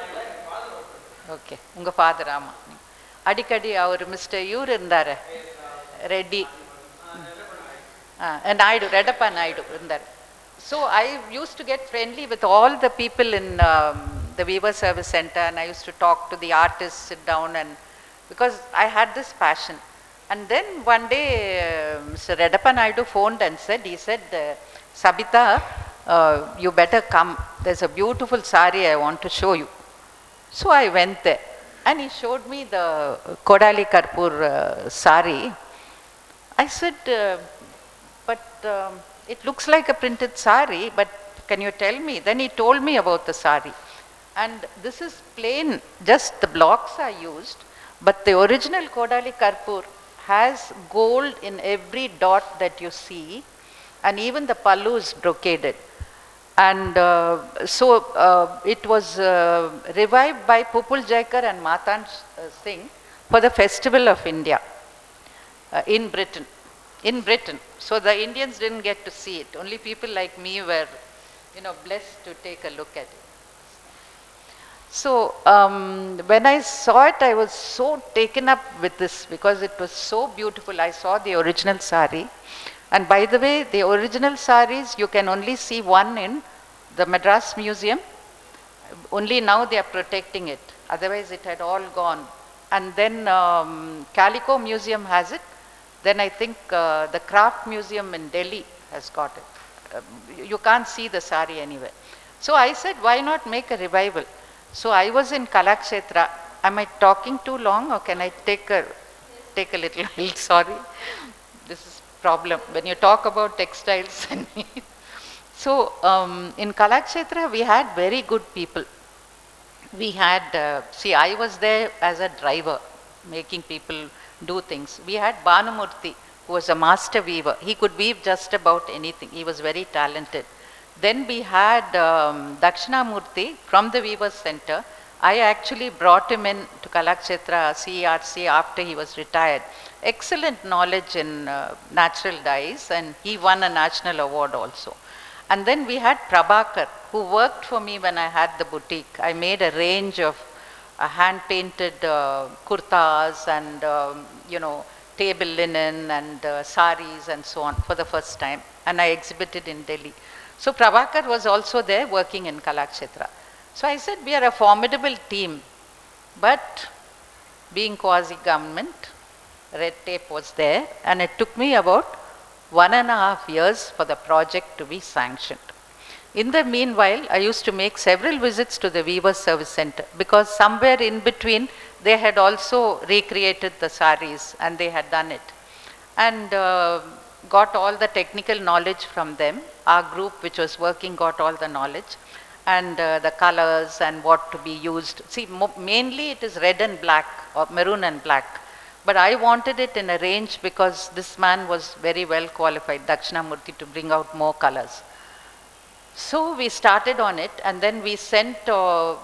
ஓகே, உங்கள் ஃபாதர்? ஆமாம், அடிக்கடி அவர் மிஸ்டர் இவர் இருந்தார், ரெட்டி நாயுடு, ரெடப்பா நாயுடு இருந்தார். So I used to get friendly with all the people in the Weaver Service Center, and I used to talk to the artists, sit down, and because I had this passion. And then one day Mr. Redappa Naidu phoned and said, Sabita, you better come. There's a beautiful sari I want to show you. So I went there and he showed me the Kodali Karpur sari. I said, but it looks like a printed sari, but can you tell me? Then he told me about the sari. And this is plain, just the blocks are used, but the original Kodali Karpur has gold in every dot that you see, and even the pallu is brocaded. And it was revived by Pupul Jaikar and Matan Singh for the Festival of India in Britain. So the Indians didn't get to see it. Only people like me were, you know, blessed to take a look at it. So when I saw it, I was so taken up with this because it was so beautiful. I saw the original sari. And by the way, the original saris, you can only see one in the Madras Museum. Only now they are protecting it. Otherwise, it had all gone. And then Calico Museum has it. Then I think the Craft Museum in Delhi has got it. You can't see the sari anywhere. So I said, why not make a revival? So I was in Kalakshetra. Am I talking too long, or can I take a little while? Sorry. This is problem when you talk about textiles. So in Kalakshetra, we had very good people. We had, see, I was there as a driver, making people do things. We had Bhanumurthy, who was a master weaver. He could weave just about anything. He was very talented. Then we had Dakshinamooorthy from the Weavers Center. I actually brought him in to Kalakshetra CERC after he was retired. Excellent knowledge in natural dyes, and he won a national award also. And then we had Prabhakar, who worked for me when I had the boutique. I made a range of hand-painted kurtas and, you know, table linen and saris and so on for the first time. And I exhibited in Delhi. So Prabhakar was also there working in Kalakshetra. So I said, we are a formidable team, but being quasi-government, red tape was there, and it took me about 1.5 years for the project to be sanctioned. In the meanwhile, I used to make several visits to the Weavers Service Center, because somewhere in between they had also recreated the saris and they had done it. And got all the technical knowledge from them. Our group which was working got all the knowledge and the colors and what to be used. See, mainly it is red and black or maroon and black. But I wanted it in a range because this man was very well qualified, Dakshinamooorthy, to bring out more colors. So we started on it, and then we sent,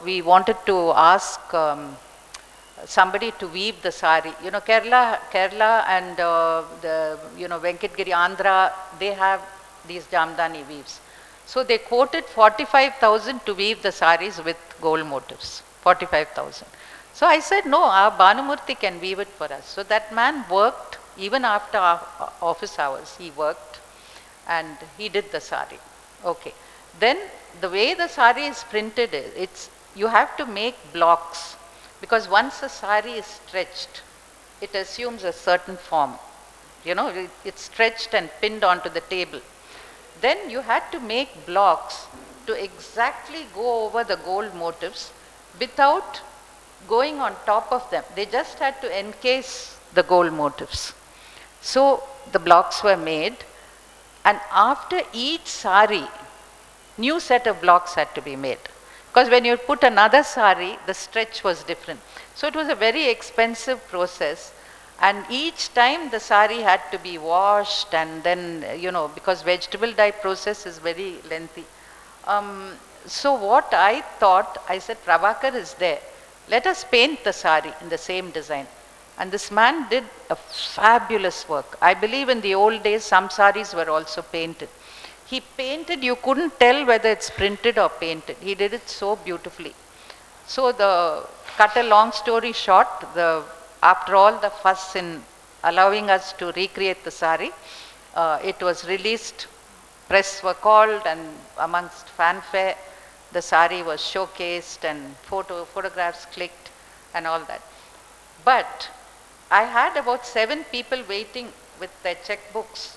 we wanted to ask somebody to weave the sari. You know, Kerala and the, you know, Venkatgiri, Andhra, they have these Jamdani weaves. So they quoted 45,000 to weave the saris with gold motifs, 45,000. So I said, no, our Bhanumurthy can weave it for us. So that man worked, even after our office hours, he worked and he did the sari. Okay. Then the way the sari is printed is, it's, you have to make blocks, because once a sari is stretched, it assumes a certain form. You know, it's stretched and pinned onto the table. Then you had to make blocks to exactly go over the gold motifs without going on top of them. They just had to encase the gold motifs. So the blocks were made, and after each sari, new set of blocks had to be made. Because when you put another sari, the stretch was different. So it was a very expensive process, and each time the sari had to be washed, and then, you know, because vegetable dye process is very lengthy. So what I thought, I said, Prabhakar is there. Let us paint the sari in the same design. And this man did a fabulous work. I believe in the old days, some saris were also painted. He painted, you couldn't tell whether it's printed or painted. He did it so beautifully. So cut a long story short, after all the fuss in allowing us to recreate the sari, it was released, press were called, and amongst fanfare, the sari was showcased and photographs clicked and all that. But I had about 7 people waiting with their checkbooks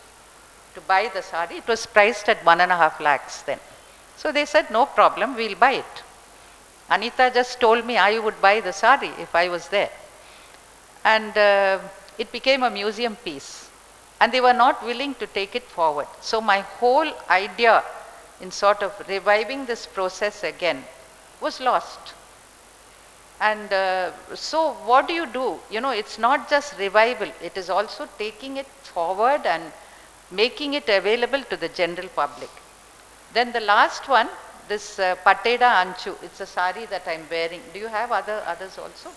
to buy the sari. It was priced at 1.5 lakhs then. So they said, no problem, we'll buy it. ANITA just told me I would buy the sari if I was there. And it became a museum piece. And they were not willing to take it forward. So my whole idea in sort of reviving this process again was lost. And so what do? You know, it's not just revival, it is also taking it forward and making it available to the general public. Then the last one, this Pateda Anchu, it's a sari that I'm wearing. Do you have others also?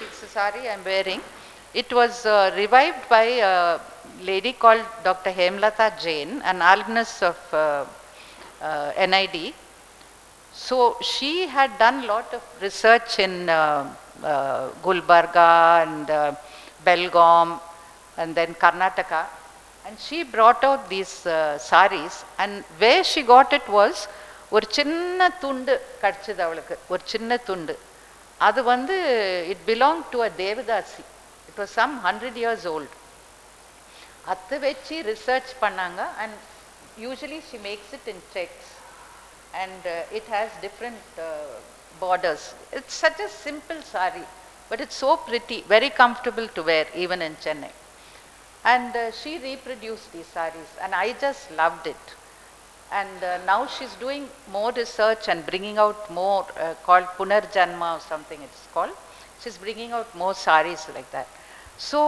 It's a sari I'm wearing. It was revived by a lady called Dr. Hemlata Jain, an alumnus of NID. So she had done a lot of research in Gulbarga and Belgaum and then Karnataka. And she brought out these saris, and where she got it was, ஒரு சின்ன துண்டு கடிச்சது அவளுக்கு, ஒரு சின்ன துண்டு. அது வந்து it belonged to a Devadasi. It was some 100 years old. அதை வச்சு research பண்ணாங்க, and usually she makes it in checks, and it has different borders. It's such a simple sari, but it's so pretty, very comfortable to wear even in Chennai. And she reproduced these saris and I just loved it. And now she's doing more research and bringing out more called Punarjanma or something it's called. She's bringing out more saris like that. So,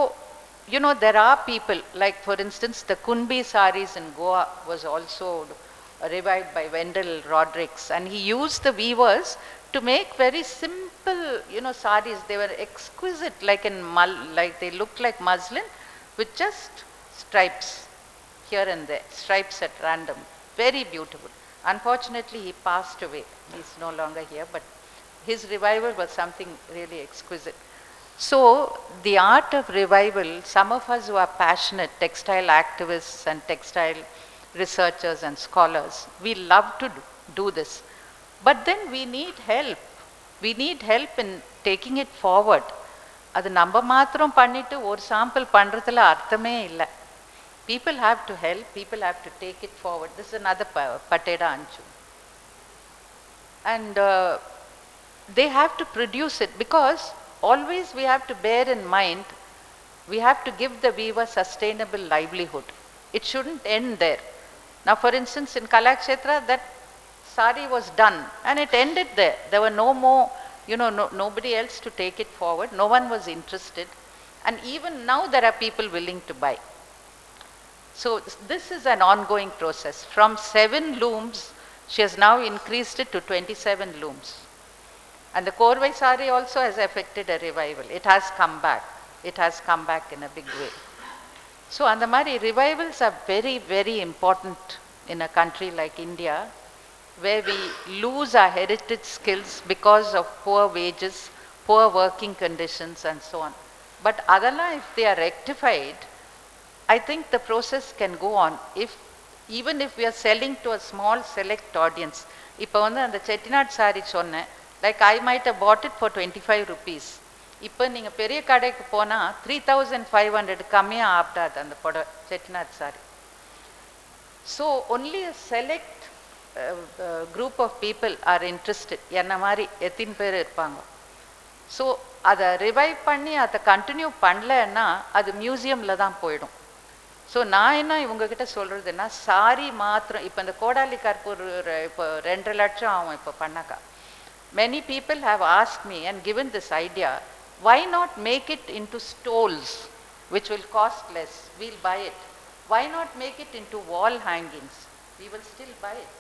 you know, there are people, like for instance, the Kunbi saris in Goa was also revived by Wendell Rodrigues, and he used the weavers to make very simple, you know, saris. They were exquisite, like like they looked like muslin with just stripes here and there, stripes at random. Very beautiful. Unfortunately, he passed away. He's no longer here, but his revival was something really exquisite. So, the art of revival, some of us who are passionate textile activists and textile researchers and scholars, we love to do this. But then we need help. We need help in taking it forward. அது நம்ம மாத்திரம் பண்ணிட்டு ஒரு sample பண்றதுல அர்த்தமே இல்லை. People have to help, people have to take it forward. This is another Pateda Anchu. And they have to produce it because always we have to bear in mind, we have to give the weaver sustainable livelihood. It shouldn't end there. Now for instance in Kalakshetra that sari was done and it ended there. There were no more, you know, nobody else to take it forward. No one was interested. And even now there are people willing to buy. So this is an ongoing process. From 7 looms, she has now increased it to 27 looms. And the Korvai sari also has affected a revival. It has come back. It has come back in a big way. So andamari revivals are very, very important in a country like India, where we lose our heritage skills because of poor wages, poor working conditions and so on. But adala, if they are rectified, I think the process can go on. Even if we are selling to a small select audience. இப்போ வந்து அந்த Chettinad sorry சொன்னேன், like I might have bought it for 25 rupees. இப்போ நீங்கள் பெரிய கடைக்கு போனால் 3,500 கம்மியாக ஆப்டாது அந்த Chettinad sorry. So only a select group of people are interested. என்ன மாதிரி எத்தனை பேர் இருப்பாங்க. ஸோ அதை ரிவைவ் பண்ணி அதை கண்டினியூ பண்ணலன்னா அது மியூசியமில் தான் போயிடும். ஸோ நான் என்ன இவங்ககிட்ட சொல்கிறதுன்னா, சாரி மாத்திரம் இப்போ இந்த கோடாலி கற்பூர் இப்போ 2 லட்சம் ஆகும் இப்போ பண்ணாக்கா. Many people have asked me and given this idea, why not make it into stoles which will cost less? We'll buy it. Why not make it into wall hangings? We will still buy it.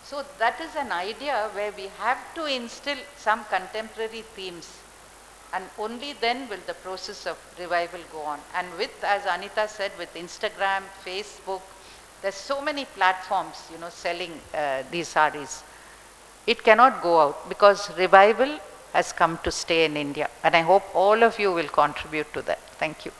So that is an idea where we have to instill some contemporary themes, and only then will the process of revival go on. And with, as Anita said, with Instagram, Facebook, there's so many platforms, you know, selling these saris. It cannot go out because revival has come to stay in India, and I hope all of you will contribute to that. Thank you.